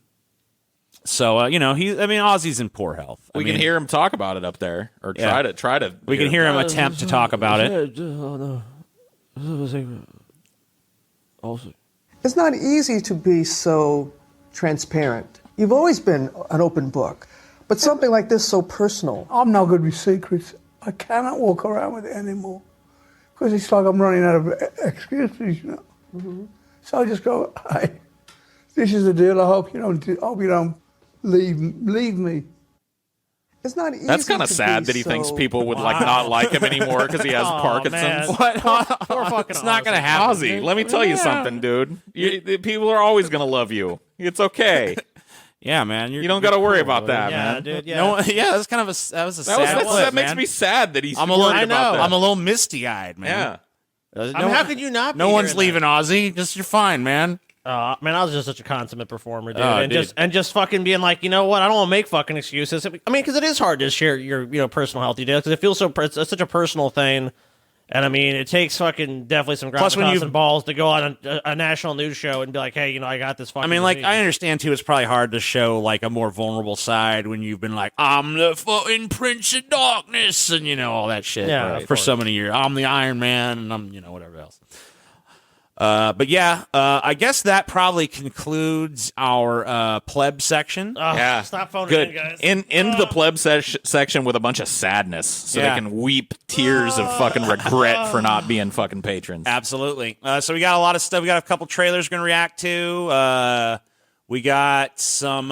Speaker 1: in poor health.
Speaker 2: We can hear him talk about it up there, or try to.
Speaker 1: We can hear him attempt to talk about it.
Speaker 13: It's not easy to be so transparent. You've always been an open book, but something like this so personal.
Speaker 14: I'm not good with secrets. I cannot walk around with it anymore. Because it's like I'm running out of excuses,
Speaker 13: Mm-hmm.
Speaker 14: So I just go, hey, this is the deal. I hope you don't leave me.
Speaker 13: It's not easy.
Speaker 2: That's kind of sad that he thinks people would not like him anymore because he has Parkinson's.
Speaker 3: What? Poor fucking
Speaker 2: It's not going to happen. Ozzy, let me tell you something, dude. People are always going to love you. It's okay.
Speaker 1: Yeah, man.
Speaker 2: You don't got to worry about that, man.
Speaker 3: Dude, yeah.
Speaker 1: That's kind of sad clip,
Speaker 2: that makes
Speaker 1: man.
Speaker 2: me sad that he's
Speaker 1: I'm a little misty-eyed, man.
Speaker 2: Yeah.
Speaker 3: How could you not be
Speaker 1: No one's
Speaker 3: hearing
Speaker 1: leaving Ozzy. Just you're fine, man.
Speaker 3: Man, I was just such a consummate performer, dude.
Speaker 1: Dude.
Speaker 3: And just fucking being like, you know what? I don't want to make fucking excuses. I mean, because it is hard to share your personal health details because it feels it's such a personal thing. And I mean, it takes fucking definitely some gravitas and balls to go on a national news show and be like, hey, I got this fucking disease.
Speaker 1: I understand too, it's probably hard to show like a more vulnerable side when you've been like, I'm the fucking Prince of Darkness and all that shit for so many years. I'm the Iron Man and I'm, whatever else. I guess that probably concludes our pleb section.
Speaker 3: Stop phoning in, guys.
Speaker 2: End the pleb section with a bunch of sadness so they can weep tears of fucking regret for not being fucking patrons.
Speaker 1: Absolutely. So we got a lot of stuff. We got a couple trailers going to react to. We got some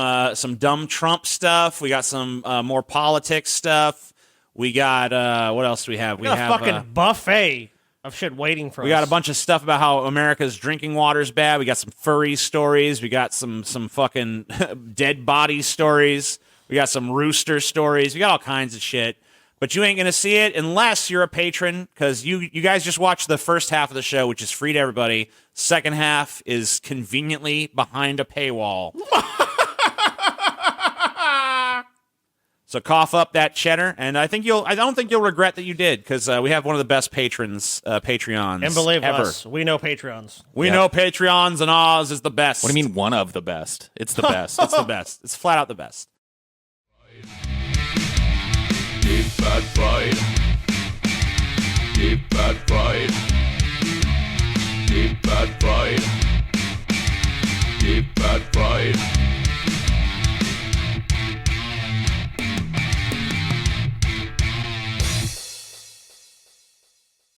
Speaker 1: dumb Trump stuff. We got some more politics stuff. We got what else do we have?
Speaker 3: We got a fucking buffet of shit waiting for us.
Speaker 1: We got a bunch of stuff about how America's drinking water's bad. We got some furry stories. We got some fucking dead body stories. We got some rooster stories. We got all kinds of shit. But you ain't going to see it unless you're a patron, because you guys just watched the first half of the show, which is free to everybody. Second half is conveniently behind a paywall. So cough up that cheddar, and I don't think you'll regret that you did, because we have one of the best Patreons
Speaker 3: And believe
Speaker 1: ever.
Speaker 3: us, we know Patreons.
Speaker 1: We know Patreons, and Oz is the best.
Speaker 2: What do you mean one of the best? It's the best.
Speaker 1: It's the best. It's flat out the best.
Speaker 15: Deep fat fried. Deep fat fried. Deep fat fried. Deep fat fried.